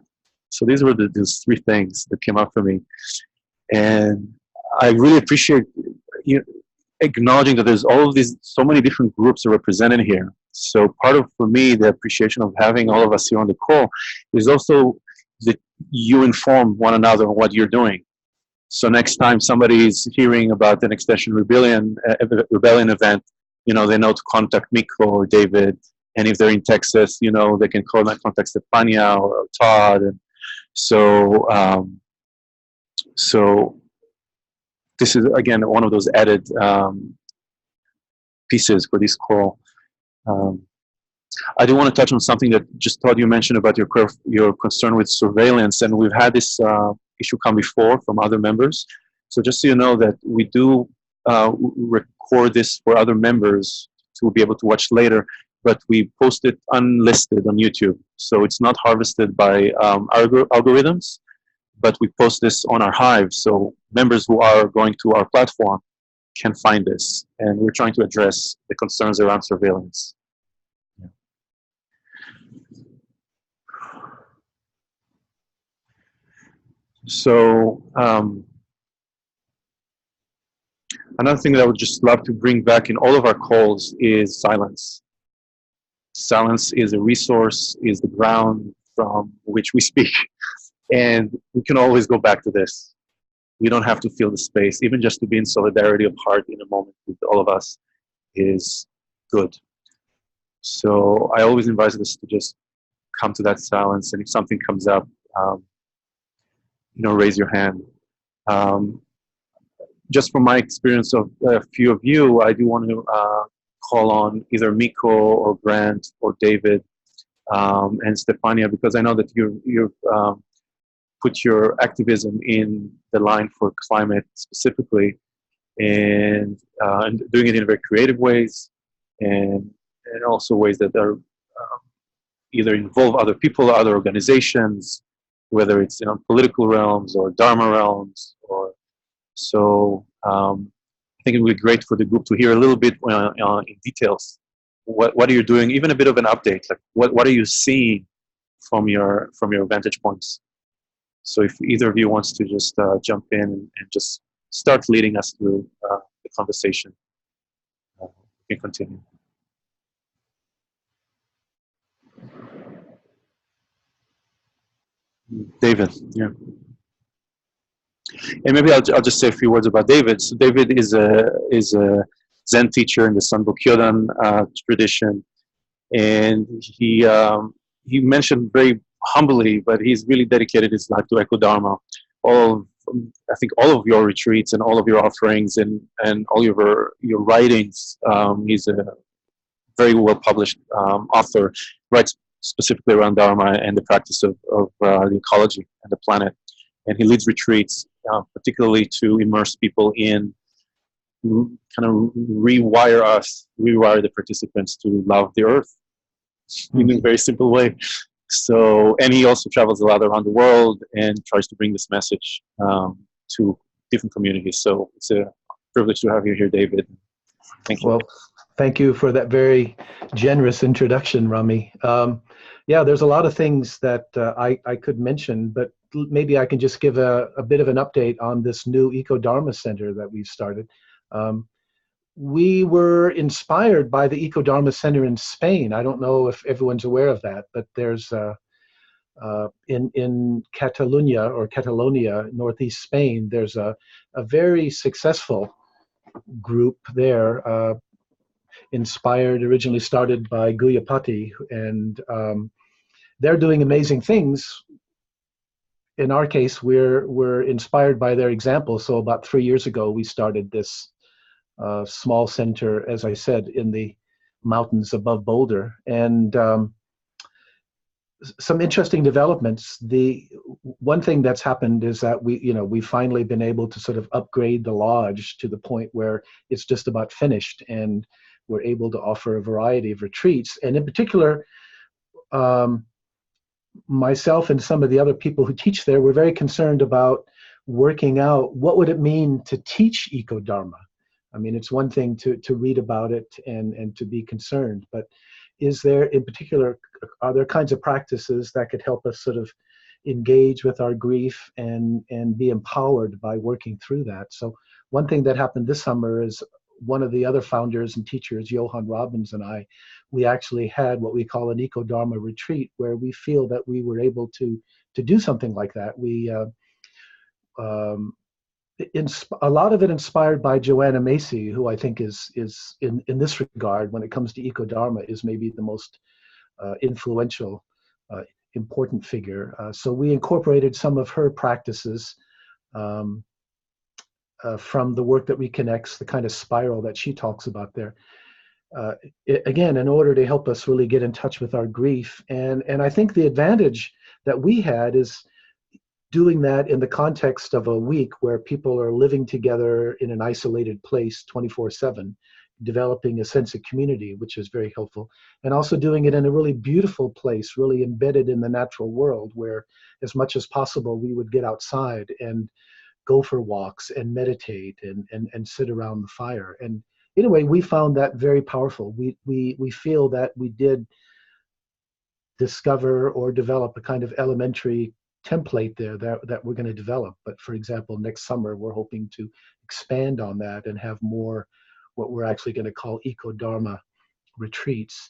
So these were these three things that came up for me. And I really appreciate acknowledging that there's all of these, so many different groups are represented here. So part of, for me, the appreciation of having all of us here on the call is also that you inform one another on what you're doing. So next time somebody is hearing about an Extinction Rebellion event, they know to contact Miko or David. And if they're in Texas, they can contact Stefania or Todd. And so this is, again, one of those added pieces for this call. I do want to touch on something that just Todd, you mentioned about your concern with surveillance, and we've had this issue come before from other members. So just so you know that we do record this for other members to be able to watch later, but we post it unlisted on YouTube. So it's not harvested by algorithms, but we post this on our Hive. So members who are going to our platform can find this. And we're trying to address the concerns around surveillance. So another thing that I would just love to bring back in all of our calls is silence. Silence is a resource, is the ground from which we speak. And we can always go back to this. We don't have to feel the space. Even just to be in solidarity of heart in a moment with all of us is good. So I always invite us to just come to that silence. And if something comes up, raise your hand. Just from my experience of a few of you, I do want to call on either Miko or Grant or David and Stefania, because I know that you've put your activism in the line for climate specifically, and doing it in very creative ways, and also ways that are either involve other people or other organizations, whether it's in political realms or Dharma realms. Or so I think it would be great for the group to hear a little bit in details. What are you doing? Even a bit of an update. Like what are you seeing from your vantage points? So if either of you wants to just jump in and just start leading us through the conversation, we can continue. David, yeah. And maybe I'll just say a few words about David. So David is a Zen teacher in the Sanbo Kyodan tradition, and he mentioned very humbly, but he's really dedicated his life to Eco-Dharma. I think all of your retreats and all of your offerings and all your writings. He's a very well published author, writes specifically around Dharma and the practice of the ecology and the planet. And he leads retreats, particularly to immerse people in kind of rewire the participants to love the earth in a very simple way. So, and he also travels a lot around the world and tries to bring this message to different communities. So it's a privilege to have you here, David. Thank you. Well, thank you for that very generous introduction, Rami. Yeah, there's a lot of things that I could mention, but maybe I can just give a bit of an update on this new Eco-Dharma Center that we've started. We were inspired by the Eco-Dharma Center in Spain. I don't know if everyone's aware of that, but there's in Catalonia, northeast Spain, there's a very successful group there, originally started by Guyapati, and they're doing amazing things. In our case, we're inspired by their example. So about 3 years ago, we started this small center, as I said, in the mountains above Boulder, and some interesting developments. The one thing that's happened is that we've finally been able to sort of upgrade the lodge to the point where it's just about finished, and we're able to offer a variety of retreats. And in particular, myself and some of the other people who teach there were very concerned about working out what would it mean to teach Eco-Dharma. I mean, it's one thing to read about it and to be concerned, but is there, in particular, are there kinds of practices that could help us sort of engage with our grief and be empowered by working through that? So one thing that happened this summer is one of the other founders and teachers, Johan Robbins, and we actually had what we call an Eco-Dharma retreat, where we feel that we were able to do something like that. We a lot of it inspired by Joanna Macy, who I think is in this regard, when it comes to Eco-Dharma, is maybe the most influential, important figure. So we incorporated some of her practices from the work that reconnects, the kind of spiral that she talks about there. Again, in order to help us really get in touch with our grief. And I think the advantage that we had is doing that in the context of a week where people are living together in an isolated place 24/7, developing a sense of community, which is very helpful, and also doing it in a really beautiful place, really embedded in the natural world, where as much as possible we would get outside and go for walks and meditate and sit around the fire. And anyway, we found that very powerful. We feel that we did discover or develop a kind of elementary template there that we're going to develop. But for example, next summer, we're hoping to expand on that and have more what we're actually going to call Eco-Dharma retreats.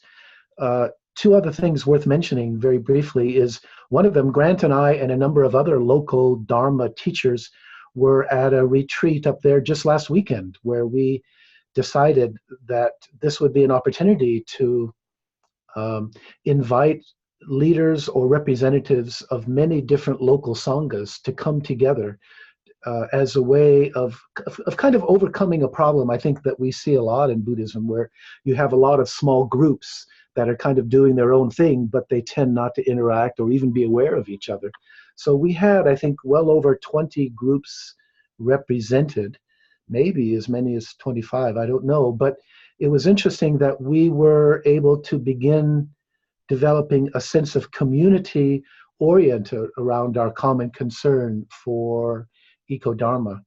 Two other things worth mentioning very briefly is, one of them, Grant and I and a number of other local Dharma teachers were at a retreat up there just last weekend, where we decided that this would be an opportunity to invite leaders or representatives of many different local sanghas to come together as a way of kind of overcoming a problem I think that we see a lot in Buddhism, where you have a lot of small groups that are kind of doing their own thing, but they tend not to interact or even be aware of each other. So we had, I think, well over 20 groups represented, maybe as many as 25, I don't know. But it was interesting that we were able to begin developing a sense of community oriented around our common concern for eco-dharma.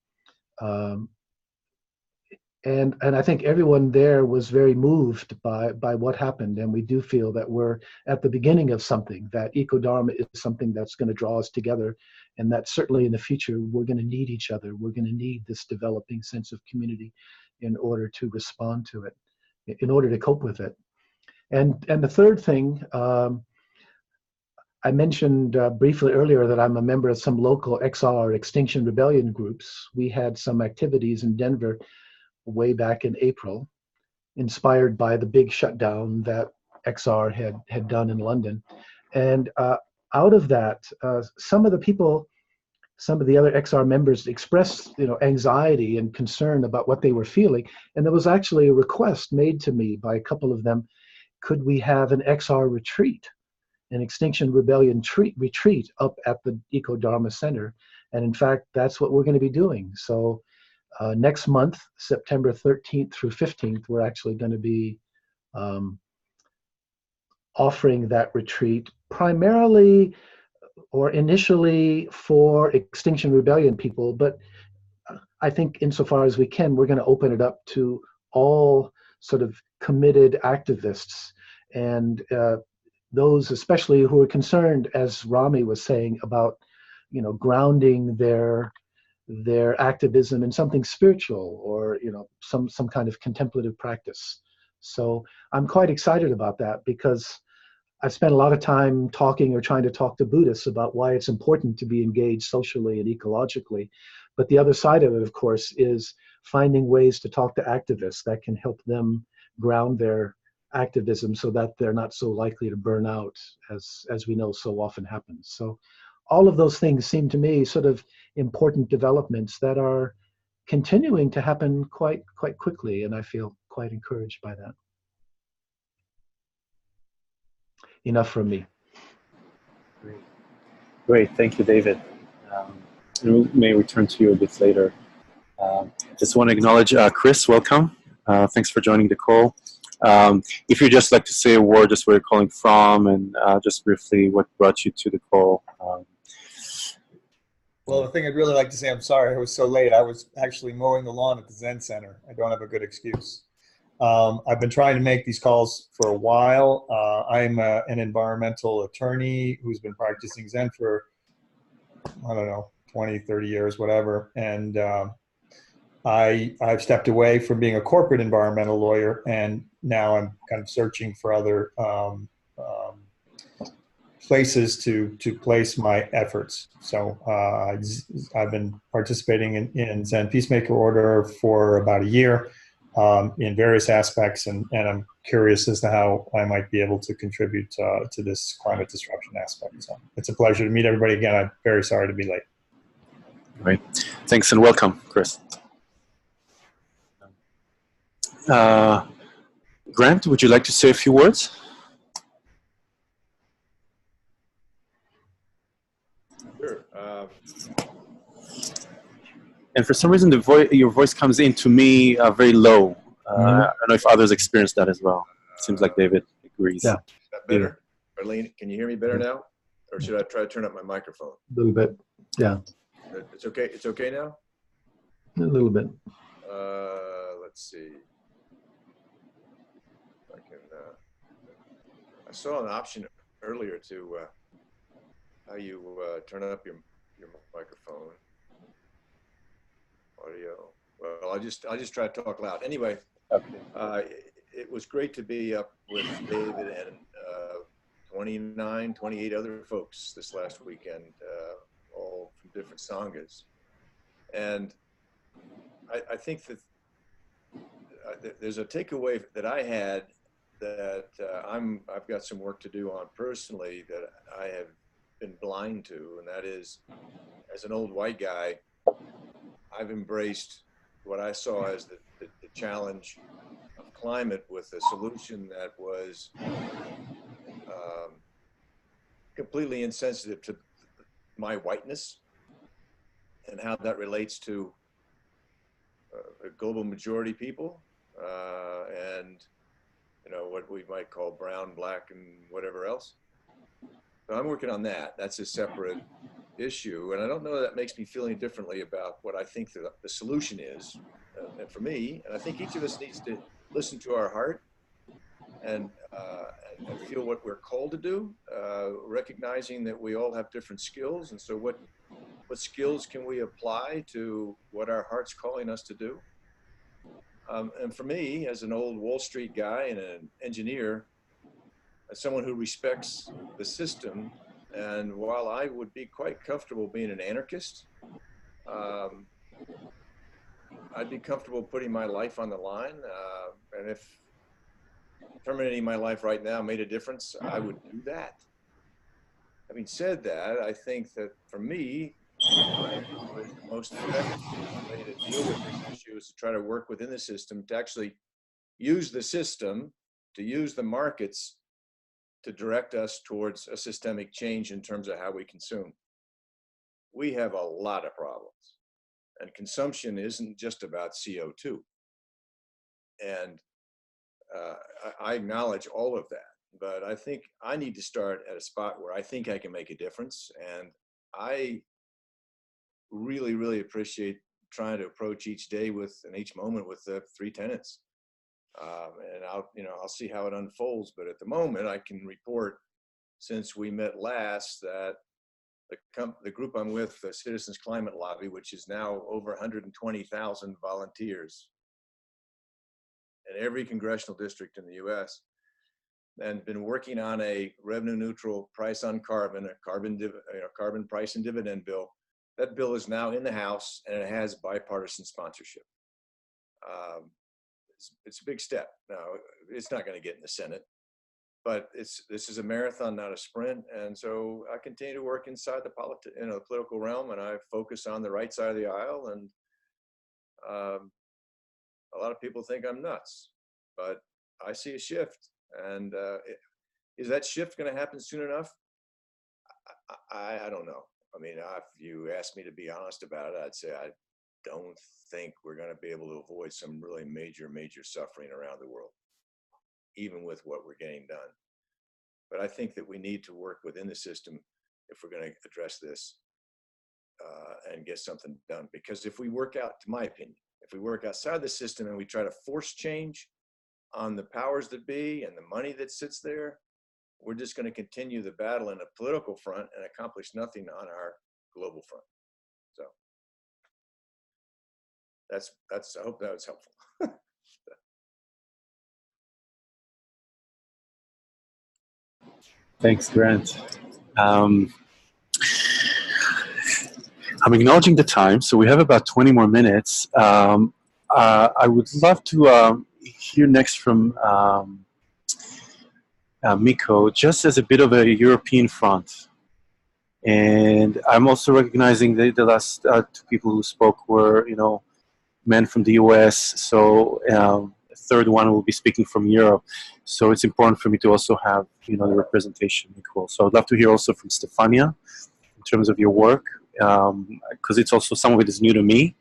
And I think everyone there was very moved by what happened. And we do feel that we're at the beginning of something, that eco-dharma is something that's going to draw us together. And that certainly in the future, we're going to need each other. We're going to need this developing sense of community in order to respond to it, in order to cope with it. And the third thing, I mentioned briefly earlier that I'm a member of some local XR Extinction Rebellion groups. We had some activities in Denver way back in April, inspired by the big shutdown that XR had done in London. And out of that, some of the other XR members expressed, anxiety and concern about what they were feeling. And there was actually a request made to me by a couple of them, could we have an XR retreat, an Extinction Rebellion retreat up at the Eco-Dharma Center? And in fact, that's what we're going to be doing. So next month, September 13th through 15th, we're actually going to be offering that retreat primarily or initially for Extinction Rebellion people, but I think insofar as we can, we're going to open it up to all sort of committed activists and those especially who are concerned, as Rami was saying, about grounding their activism in something spiritual or some kind of contemplative practice. So I'm quite excited about that because I've spent a lot of time talking or trying to talk to Buddhists about why it's important to be engaged socially and ecologically. But the other side of it, of course, is finding ways to talk to activists that can help them ground their activism so that they're not so likely to burn out, as we know so often happens. So all of those things seem to me sort of important developments that are continuing to happen quite quickly, and I feel quite encouraged by that. Enough from me. Great, thank you, David. We may return to you a bit later. Just want to acknowledge Chris, welcome. Thanks for joining the call. If you'd just like to say a word, just where you're calling from, and just briefly what brought you to the call. Well, the thing I'd really like to say, I'm sorry I was so late. I was actually mowing the lawn at the Zen Center. I don't have a good excuse. I've been trying to make these calls for a while. I'm an environmental attorney who's been practicing Zen for, I don't know, 20, 30 years, whatever. And I've stepped away from being a corporate environmental lawyer, and now I'm kind of searching for other places to place my efforts. So I've been participating in Zen Peacemaker Order for about a year in various aspects, and I'm curious as to how I might be able to contribute to this climate disruption aspect. So it's a pleasure to meet everybody again. I'm very sorry to be late. Great. Thanks and welcome, Chris. Grant, would you like to say a few words? Sure. And for some reason, your voice comes in to me very low. I don't know if others experience that as well. Seems like David agrees. Yeah. Is that better? Arlene, can you hear me better now? Or should I try to turn up my microphone? A little bit, yeah. It's okay. It's okay now? A little bit. Let's see. I can. I saw an option earlier to how you turn up your microphone audio. Well, I'll just try to talk loud. Anyway, okay. It was great to be up with David and 28 other folks this last weekend, all from different sanghas. And I think that there's a takeaway that I had that I've got some work to do on personally that I have been blind to, and that is, as an old white guy, I've embraced what I saw as the challenge of climate with a solution that was completely insensitive to my whiteness and how that relates to a global majority people and what we might call brown, black, and whatever else. So I'm working on that. That's a separate issue, and I don't know that makes me feel any differently about what I think the solution is. And for me, and I think each of us needs to listen to our heart and feel what we're called to do, recognizing that we all have different skills. And so what skills can we apply to what our heart's calling us to do? And for me, as an old Wall Street guy and an engineer, as someone who respects the system, and while I would be quite comfortable being an anarchist, I'd be comfortable putting my life on the line. And if terminating my life right now made a difference, I would do that. Having said that, I think that for me, the most effective way to deal with this issue is to try to work within the system, to actually use the system, to use the markets to direct us towards a systemic change in terms of how we consume. We have a lot of problems, and consumption isn't just about CO2. And I acknowledge all of that, but I think I need to start at a spot where I think I can make a difference. And I really, really appreciate trying to approach each day and each moment with the 3 tenets. And I'll see how it unfolds. But at the moment, I can report, since we met last, that the group I'm with, the Citizens Climate Lobby, which is now over 120,000 volunteers in every congressional district in the U.S., and been working on a revenue-neutral price on carbon, a carbon price and dividend bill. That bill is now in the House, and it has bipartisan sponsorship. It's a big step. Now, it's not going to get in the Senate, but this is a marathon, not a sprint. And so I continue to work inside the political realm, and I focus on the right side of the aisle. And a lot of people think I'm nuts, but I see a shift. And is that shift going to happen soon enough? I don't know. I mean, if you ask me to be honest about it, I'd say I don't think we're going to be able to avoid some really major, major suffering around the world, even with what we're getting done. But I think that we need to work within the system if we're going to address this and get something done. Because if we work out, to my opinion, if we work outside the system and we try to force change on the powers that be and the money that sits there, we're just going to continue the battle in a political front and accomplish nothing on our global front. So I hope that was helpful. Thanks, Grant. I'm acknowledging the time, so we have about 20 more minutes. I would love to hear next from Miko, just as a bit of a European front. And I'm also recognizing the last 2 people who spoke were, men from the US. So a third one will be speaking from Europe. So it's important for me to also have, the representation equal. So I'd love to hear also from Stefania in terms of your work, because it's also, some of it is new to me.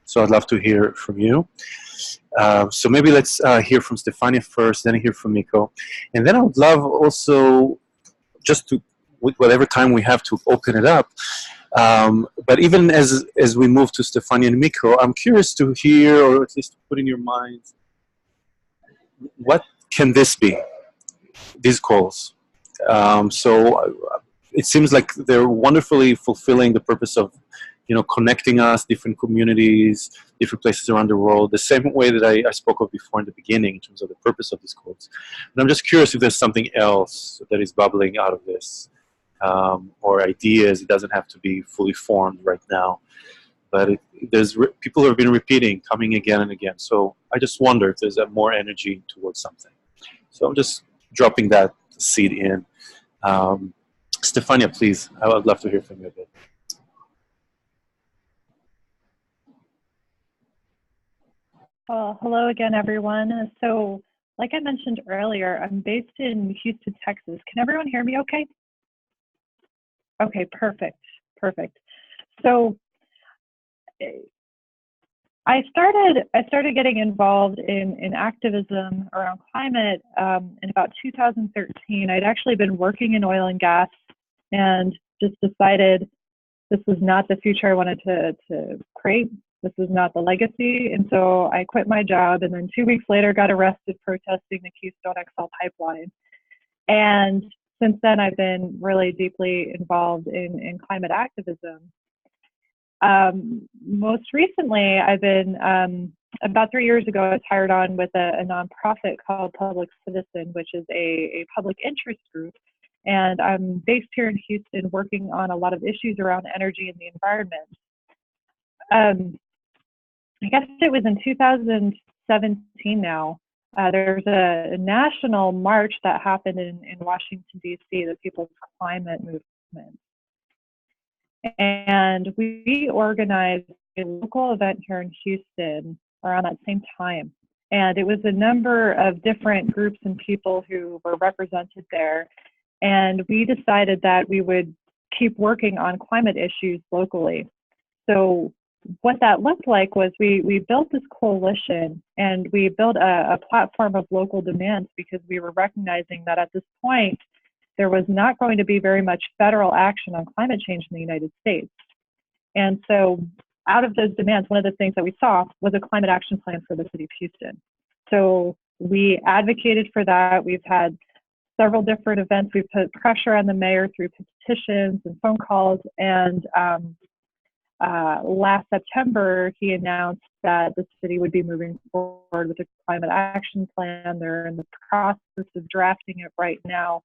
So I'd love to hear from you. So maybe let's hear from Stefania first, then hear from Miko. And then I would love also, just to, with whatever time we have, to open it up. But even as we move to Stefania and Miko, I'm curious to hear, or at least to put in your mind, what can this be, these calls? So it seems like they're wonderfully fulfilling the purpose of, connecting us, different communities, different places around the world, the same way that I spoke of before in the beginning in terms of the purpose of these calls. And I'm just curious if there's something else that is bubbling out of this, or ideas. It doesn't have to be fully formed right now, but there's people who have been repeating, coming again and again. So I just wonder if there's more energy towards something. So I'm just dropping that seed in. Stefania, please, I would love to hear from you a bit. Well, hello again, everyone. So, like I mentioned earlier, I'm based in Houston, Texas. Can everyone hear me okay? Okay, perfect. perfect. So I started getting involved in activism around climate in about 2013. I'd actually been working in oil and gas and just decided this was not the future I wanted to create. This was not the legacy. And so I quit my job, and then 2 weeks later got arrested protesting the Keystone XL pipeline. And since then, I've been really deeply involved in climate activism. Most recently, I've been, about 3 years ago, I was hired on with a nonprofit called Public Citizen, which is a public interest group. And I'm based here in Houston working on a lot of issues around energy and the environment. I guess it was in 2017 now. There's a national march that happened in Washington, D.C., the People's Climate Movement. And we organized a local event here in Houston around that same time. And it was a number of different groups and people who were represented there. And we decided that we would keep working on climate issues locally. So what that looked like was we built this coalition, and we built a platform of local demands, because we were recognizing that at this point, there was not going to be very much federal action on climate change in the United States. And so out of those demands, one of the things that we saw was a climate action plan for the city of Houston. So we advocated for that. We've had several different events. We've put pressure on the mayor through petitions and phone calls. And last September, he announced that the city would be moving forward with a climate action plan. They're in the process of drafting it right now.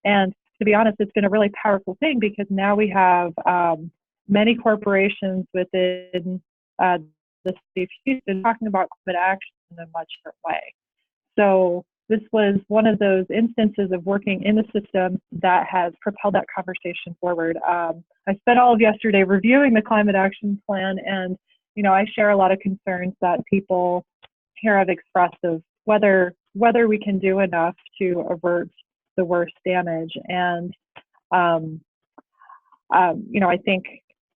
And to be honest, it's been a really powerful thing, because now we have many corporations within the city of Houston talking about climate action in a much different way. So this was one of those instances of working in the system that has propelled that conversation forward. I spent all of yesterday reviewing the climate action plan, and I share a lot of concerns that people here have expressed of whether we can do enough to avert the worst damage. And I think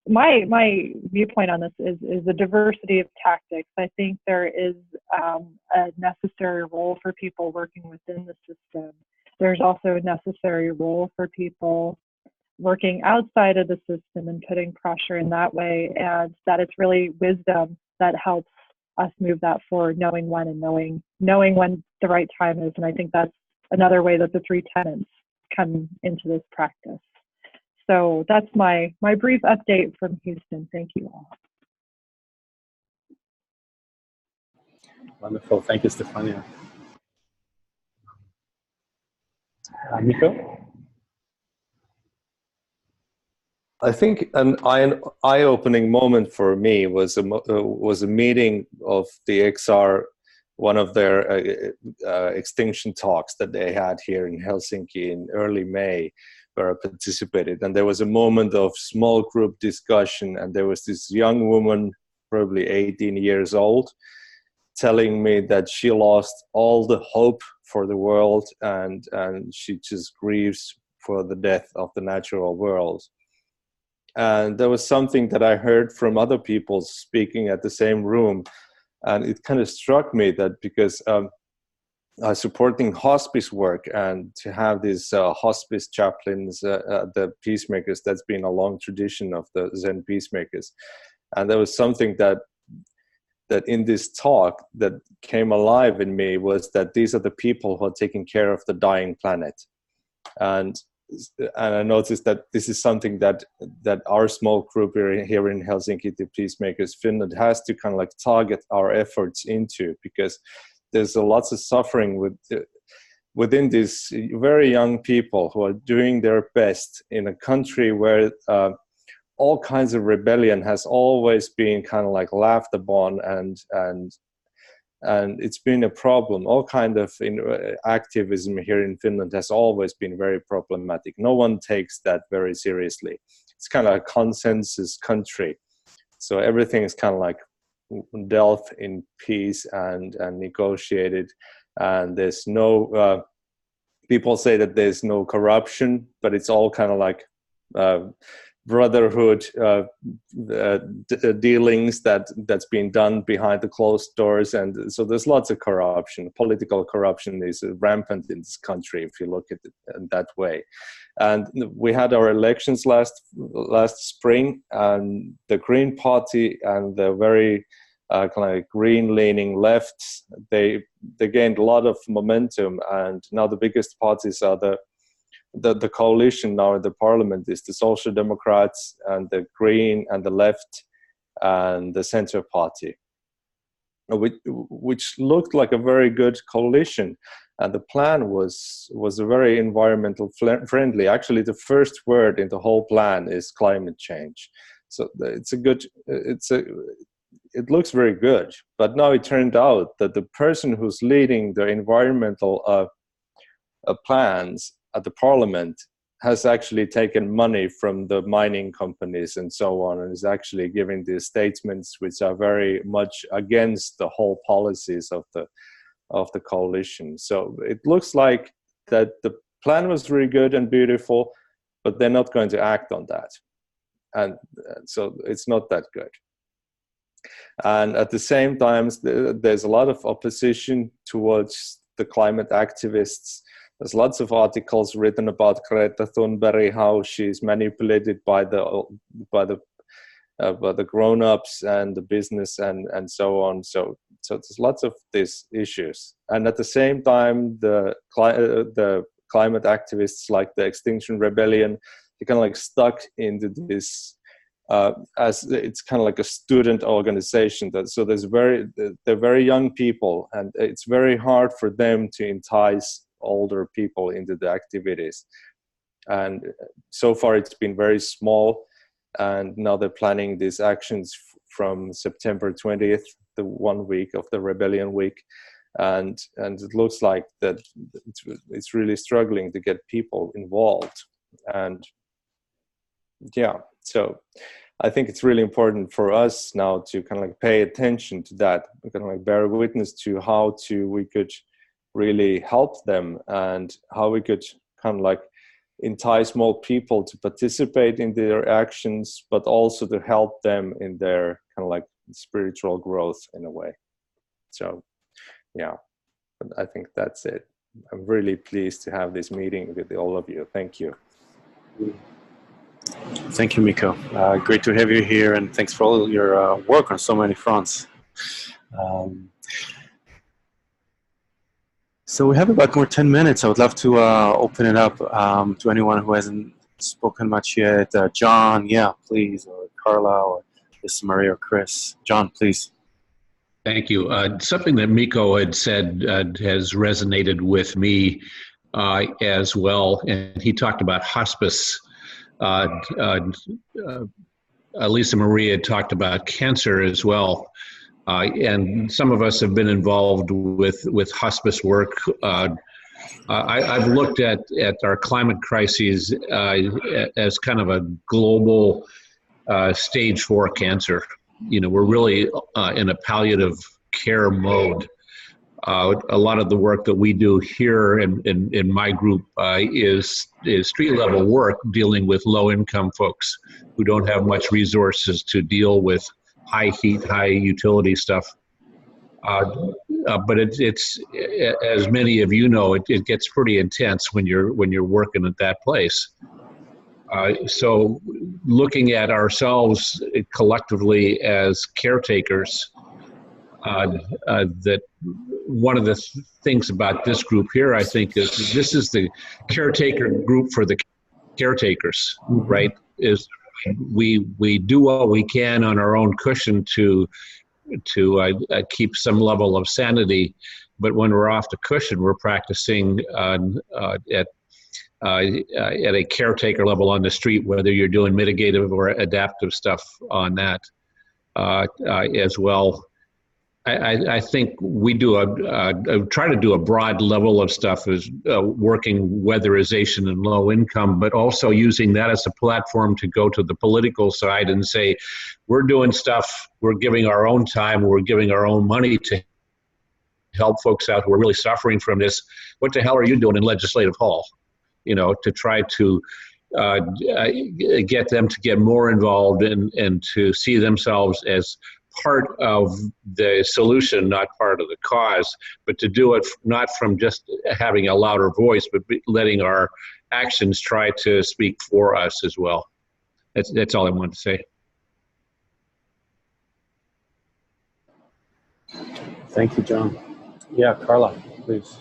my viewpoint on this is the diversity of tactics. I think there is a necessary role for people working within the system. There's also a necessary role for people working outside of the system and putting pressure in that way, and that it's really wisdom that helps us move that forward, knowing when and knowing when the right time is. And I think that's another way that the three tenets come into this practice. So that's my brief update from Houston. Thank you all. Wonderful. Thank you, Stefania. Nico? I think an eye-opening moment for me was a meeting of the XR, one of their extinction talks that they had here in Helsinki in early May, where I participated. And there was a moment of small group discussion, and there was this young woman, probably 18 years old, telling me that she lost all the hope for the world, and she just grieves for the death of the natural world. And there was something that I heard from other people speaking at the same room, and it kind of struck me that because supporting hospice work and to have these hospice chaplains, the Peacemakers, that's been a long tradition of the Zen Peacemakers. And there was something that in this talk that came alive in me, was that these are the people who are taking care of the dying planet. And I noticed that this is something that our small group here in Helsinki, the Peacemakers Finland, has to kind of like target our efforts into, because there's lots of suffering within these very young people who are doing their best in a country where all kinds of rebellion has always been kind of like laughed upon, and it's been a problem. All kind of activism here in Finland has always been very problematic. No one takes that very seriously. It's kind of a consensus country. So everything is kind of like dealt in peace and negotiated. And there's no, people say that there's no corruption, but it's all kind of like brotherhood dealings that's being done behind the closed doors, and so there's lots of corruption. Political corruption is rampant in this country if you look at it in that way. And we had our elections last spring, and the Green Party and the very kind of green-leaning lefts, they gained a lot of momentum, and now the biggest parties are the coalition now in the parliament is the Social Democrats and the Green and the Left and the Center Party, which looked like a very good coalition. And the plan was very environmental friendly. Actually, the first word in the whole plan is climate change. So it looks very good. But now it turned out that the person who's leading the environmental plans at the parliament has actually taken money from the mining companies and so on, and is actually giving these statements which are very much against the whole policies of the coalition. So it looks like that the plan was really good and beautiful, but they're not going to act on that. And so it's not that good. And at the same time, there's a lot of opposition towards the climate activists. There's lots of articles written about Greta Thunberg, how she's manipulated by the grown-ups and the business and so on. So there's lots of these issues. And at the same time, the climate activists like the Extinction Rebellion, they're kind of like stuck into this, as it's kind of like a student organization. So they're very young people, and it's very hard for them to entice older people into the activities. And so far it's been very small, and now they're planning these actions from September 20th, the 1 week of the rebellion week, and it looks like that it's really struggling to get people involved. And yeah, so I think it's really important for us now to kind of like pay attention to that, kind of like bear witness to how we could really help them, and how we could kind of like entice more people to participate in their actions, but also to help them in their kind of like spiritual growth in a way. So yeah, but I think that's it. I'm really pleased to have this meeting with all of you. Thank you. Thank you, Mikko. Great to have you here, and thanks for all your work on so many fronts. So we have about more 10 minutes. I would love to open it up to anyone who hasn't spoken much yet. John, yeah, please, or Carla, or Miss Maria, or Chris. John, please. Thank you. Something that Mikko had said has resonated with me as well, and he talked about hospice. Lisa Maria talked about cancer as well. And some of us have been involved with hospice work. I've looked at our climate crises as kind of a global stage 4 cancer. You know, we're really in a palliative care mode. A lot of the work that we do here in my group is street level work dealing with low income folks who don't have much resources to deal with high heat, high utility stuff. But it's as many of you know, it gets pretty intense when you're working at that place. So looking at ourselves collectively as caretakers, that one of the things about this group here, I think, is this is the caretaker group for the caretakers, right? Is we do what we can on our own cushion to keep some level of sanity, but when we're off the cushion, we're practicing at a caretaker level on the street, whether you're doing mitigative or adaptive stuff on that as well. I think we try to do a broad level of stuff as working weatherization and low income, but also using that as a platform to go to the political side and say, we're doing stuff, we're giving our own time, we're giving our own money to help folks out who are really suffering from this. What the hell are you doing in Legislative Hall? You know, to try to get them to get more involved and to see themselves as part of the solution, not part of the cause, but to do it not from just having a louder voice, but letting our actions try to speak for us as well. That's all I wanted to say. Thank you, John. Yeah, Carla, please.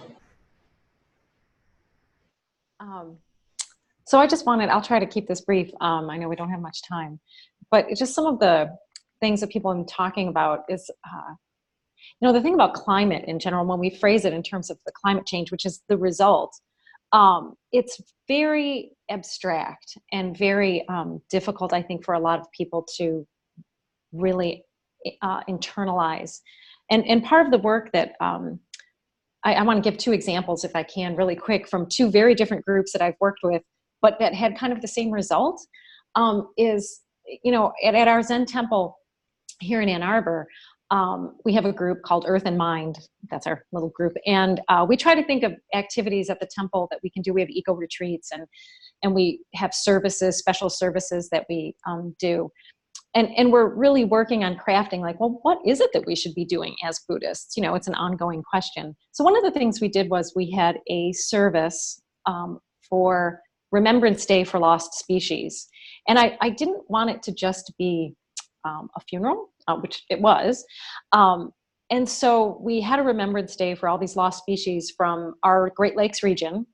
So I just wanted, I'll try to keep this brief. I know we don't have much time, but just some of the things that people have been talking about is, the thing about climate in general, when we phrase it in terms of the climate change, which is the result, it's very abstract and very difficult, I think, for a lot of people to really internalize. And part of the work that I want to give two examples, if I can, really quick, from two very different groups that I've worked with, but that had kind of the same result, is, at our Zen temple here in Ann Arbor, we have a group called Earth and Mind. That's our little group. And we try to think of activities at the temple that we can do. We have eco retreats, and we have services, special services that we do. And we're really working on crafting, like, well, what is it that we should be doing as Buddhists? It's an ongoing question. So one of the things we did was we had a service for Remembrance Day for Lost Species. And I didn't want it to just be a funeral, which it was. And so we had a Remembrance Day for all these lost species from our Great Lakes region.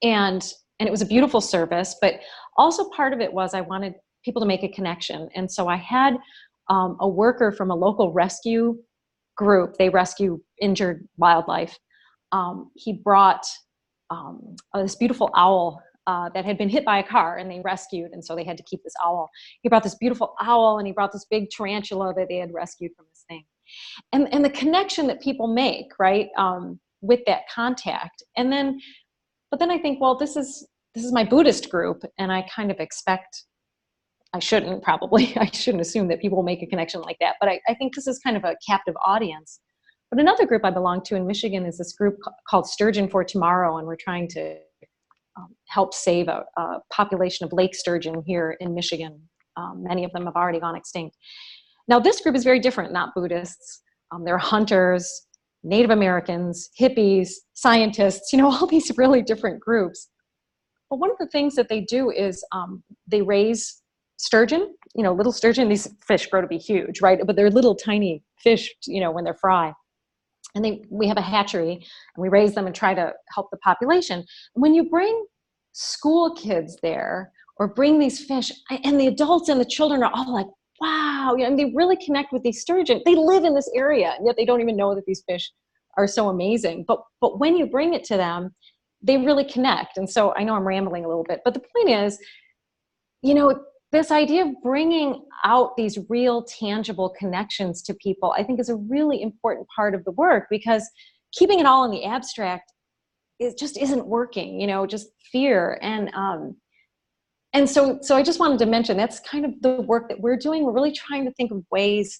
And it was a beautiful service, but also part of it was I wanted people to make a connection. And so I had a worker from a local rescue group. They rescue injured wildlife. He brought this beautiful owl that had been hit by a car, and they rescued, and so they had to keep this owl. He brought this beautiful owl, and he brought this big tarantula that they had rescued from this thing. And the connection that people make, right, with that contact. But then I think, well, this is my Buddhist group, and I kind of expect, I shouldn't assume that people will make a connection like that, but I think this is kind of a captive audience. But another group I belong to in Michigan is this group called Sturgeon for Tomorrow, and we're trying to help save a population of lake sturgeon here in Michigan. Many of them have already gone extinct. Now, this group is very different, not Buddhists. They're hunters, Native Americans, hippies, scientists, all these really different groups. But one of the things that they do is they raise sturgeon, little sturgeon. These fish grow to be huge, right? But they're little tiny fish, when they're fry. And we have a hatchery, and we raise them and try to help the population. When you bring school kids there, or bring these fish, and the adults and the children are all like, wow, and they really connect with these sturgeon. They live in this area, and yet they don't even know that these fish are so amazing. But when you bring it to them, they really connect. And so I know I'm rambling a little bit, but the point is, this idea of bringing out these real tangible connections to people, I think, is a really important part of the work, because keeping it all in the abstract, it just isn't working, just fear. And so I just wanted to mention, that's kind of the work that we're doing. We're really trying to think of ways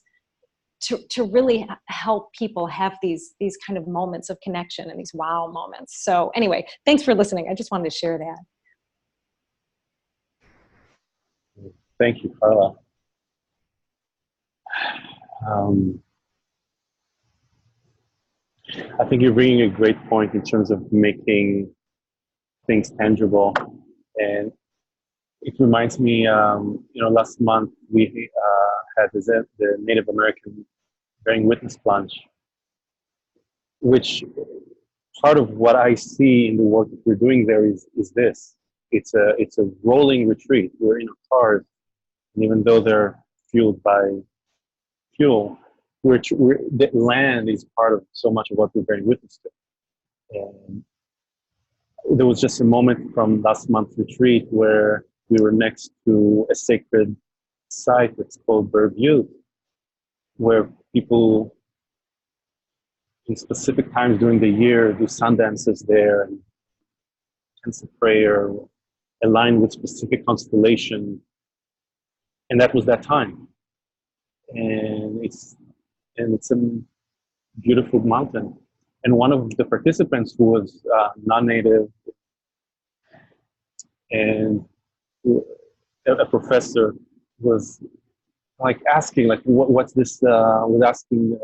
to really help people have these kind of moments of connection and these wow moments. So anyway, thanks for listening. I just wanted to share that. Thank you, Carla. I think you're bringing a great point in terms of making things tangible. And it reminds me, last month we had the Native American bearing witness plunge, which part of what I see in the work that we're doing there is this. It's a rolling retreat. We're in a cars, and even though they're fueled by fuel, the land is part of so much of what we're bearing witness to. And there was just a moment from last month's retreat where we were next to a sacred site that's called Bird Butte, where people in specific times during the year do sun dances there, and intensive prayer aligned with specific constellation. And that was that time. And it's a beautiful mountain. And one of the participants who was non-native and a professor was like asking, like, what's this? Was asking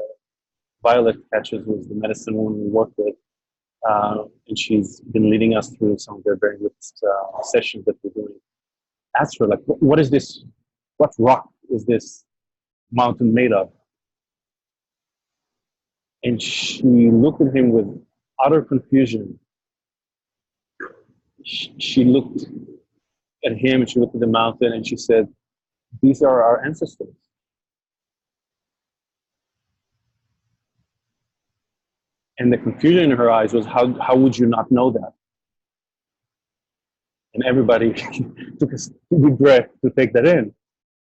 Violet Catches, was the medicine woman we worked with, and she's been leading us through some of the very sessions that we're doing. Asked her, like, what is this? What rock is this mountain made of? And she looked at him with utter confusion. She looked at him, and she looked at the mountain, and she said, "These are our ancestors." And the confusion in her eyes was, how would you not know that? And everybody took a deep breath to take that in.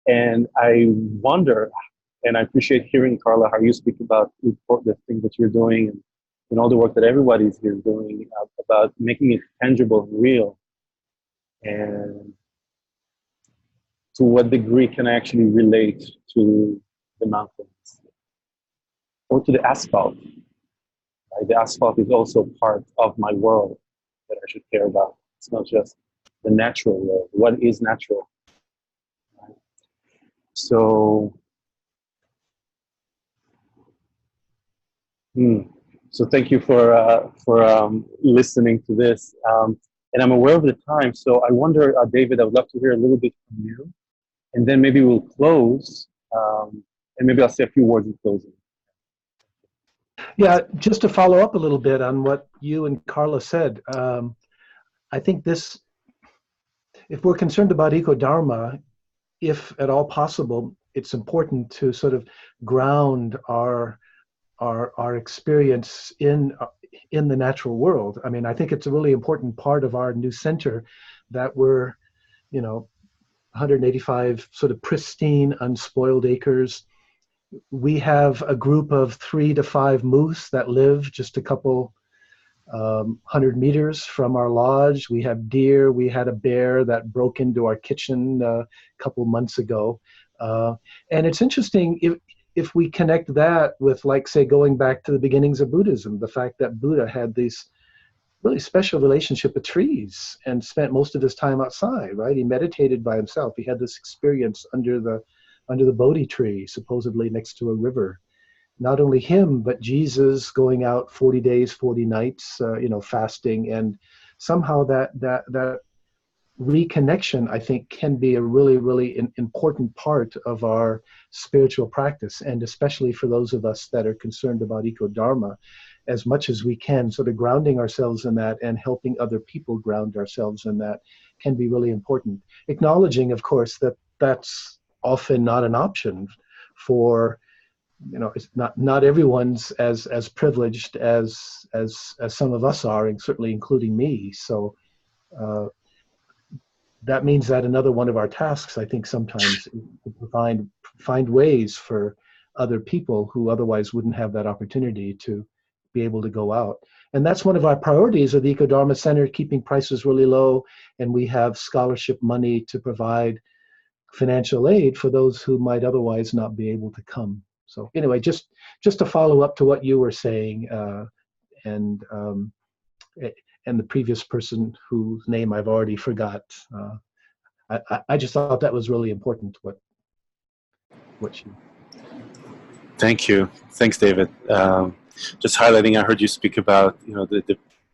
And I wonder, and I appreciate hearing, Carla, how you speak about the things that you're doing and all the work that everybody's here doing about making it tangible and real. And to what degree can I actually relate to the mountains or to the asphalt? Right? The asphalt is also part of my world that I should care about. It's not just the natural world. What is natural? Right? So, so thank you for listening to this. And I'm aware of the time, so I wonder, David, I would love to hear a little bit from you, and then maybe we'll close, and maybe I'll say a few words in closing. Yeah, just to follow up a little bit on what you and Carla said, I think this, if we're concerned about eco-dharma, if at all possible, it's important to sort of ground our experience in the natural world. I mean, I think it's a really important part of our new center that we're, 185 sort of pristine, unspoiled acres. We have a group of 3 to 5 moose that live just a couple 100 meters from our lodge. We have deer. We had a bear that broke into our kitchen a couple months ago. And it's interesting if we connect that with, like, say, going back to the beginnings of Buddhism, the fact that Buddha had this really special relationship with trees and spent most of his time outside, right? He meditated by himself. He had this experience under the Bodhi tree, supposedly next to a river. Not only him, but Jesus going out 40 days, 40 nights, fasting. And somehow that reconnection, I think, can be a really, really important part of our spiritual practice. And especially for those of us that are concerned about eco-dharma, as much as we can, sort of grounding ourselves in that and helping other people ground ourselves in that can be really important. Acknowledging, of course, that that's often not an option for, it's not everyone's as privileged as some of us are, and certainly including me. So that means that another one of our tasks, I think, sometimes is to find ways for other people who otherwise wouldn't have that opportunity to be able to go out. And that's one of our priorities of the Eco-Dharma Center, keeping prices really low, and we have scholarship money to provide financial aid for those who might otherwise not be able to come. So anyway, just to follow up to what you were saying, and the previous person whose name I've already forgot, I just thought that was really important. What you. Thank you. Thanks, David. Just highlighting, I heard you speak about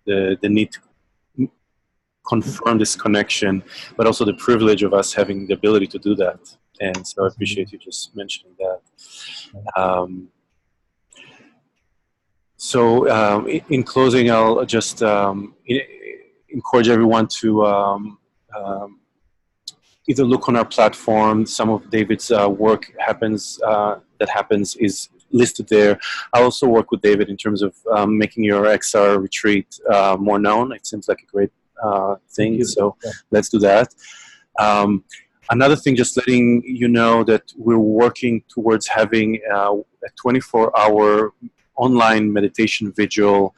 the need to confirm this connection, but also the privilege of us having the ability to do that. And so I appreciate you just mentioning that. In closing, I'll just encourage everyone to either look on our platform. Some of David's work is listed there. I also work with David in terms of making your XR retreat more known. It seems like a great thing, so let's do that. Another thing, just letting you know that we're working towards having a 24-hour online meditation vigil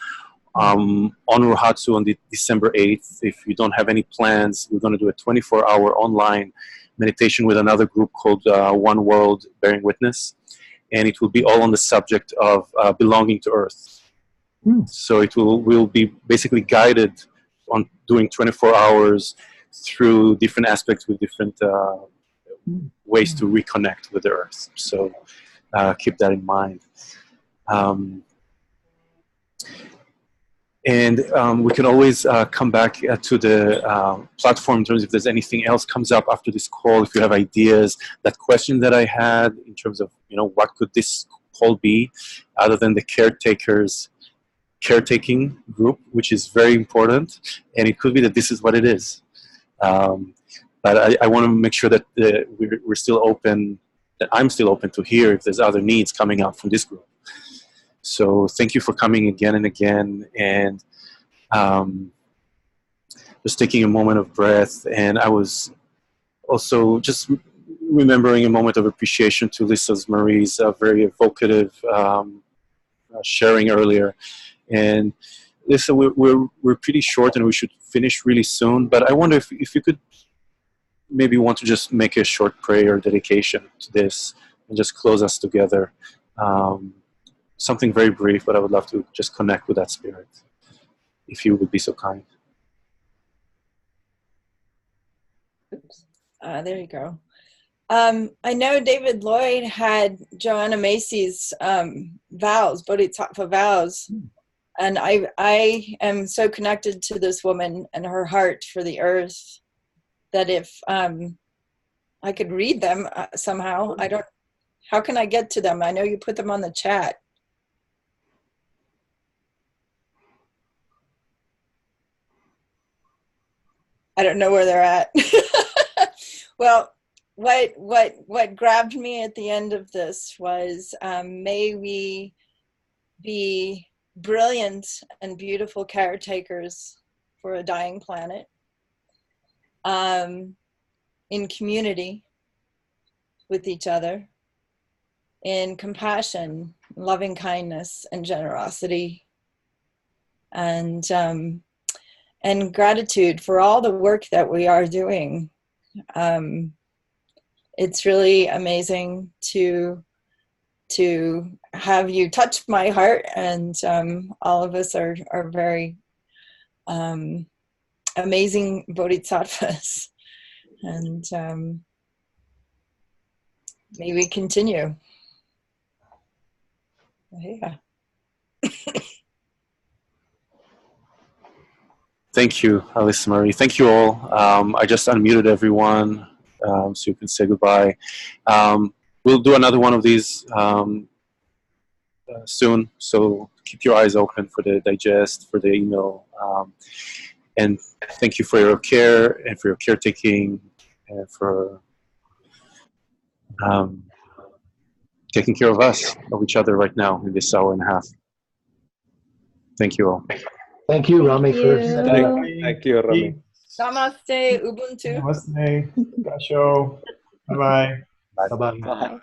on Rohatsu on December 8th. If you don't have any plans, we're going to do a 24-hour online meditation with another group called One World Bearing Witness. And it will be all on the subject of belonging to Earth. So it will be basically guided on doing 24 hours through different aspects with different ways to reconnect with the earth. So keep that in mind. And we can always come back to the platform in terms of if there's anything else comes up after this call, if you have ideas. That question that I had in terms of, what could this call be other than the caretaking group, which is very important. And it could be that this is what it is. But I want to make sure that we're still open, that I'm still open to hear if there's other needs coming out from this group. So thank you for coming again and again, and just taking a moment of breath. And I was also just remembering a moment of appreciation to Lisa's Marie's very evocative sharing earlier. And Lisa, we're pretty short and we should finish really soon, but I wonder if you could maybe want to just make a short prayer dedication to this and just close us together. Something very brief, but I would love to just connect with that spirit, if you would be so kind. Oops. There you go. I know David Lloyd had Joanna Macy's vows, Bodhisattva vows, and I am so connected to this woman and her heart for the earth that if I could read them somehow, how can I get to them? I know you put them on the chat. I don't know where they're at. Well, what grabbed me at the end of this was, may we be brilliant and beautiful caretakers for a dying planet, in community with each other, in compassion, loving kindness, and generosity, and gratitude for all the work that we are doing. It's really amazing to have you touch my heart, and all of us are very amazing bodhisattvas, and may we continue. Yeah. Thank you, Alice Marie. Thank you all. I just unmuted everyone, so you can say goodbye. We'll do another one of these soon, so keep your eyes open for the digest, for the email. And thank you for your care and for your caretaking and for taking care of us, of each other right now in this hour and a half. Thank you all. Thank you, Rami, for Thank you, Rami. Namaste, Ubuntu. Namaste. Gasho. Bye-bye. Bye-bye. Bye.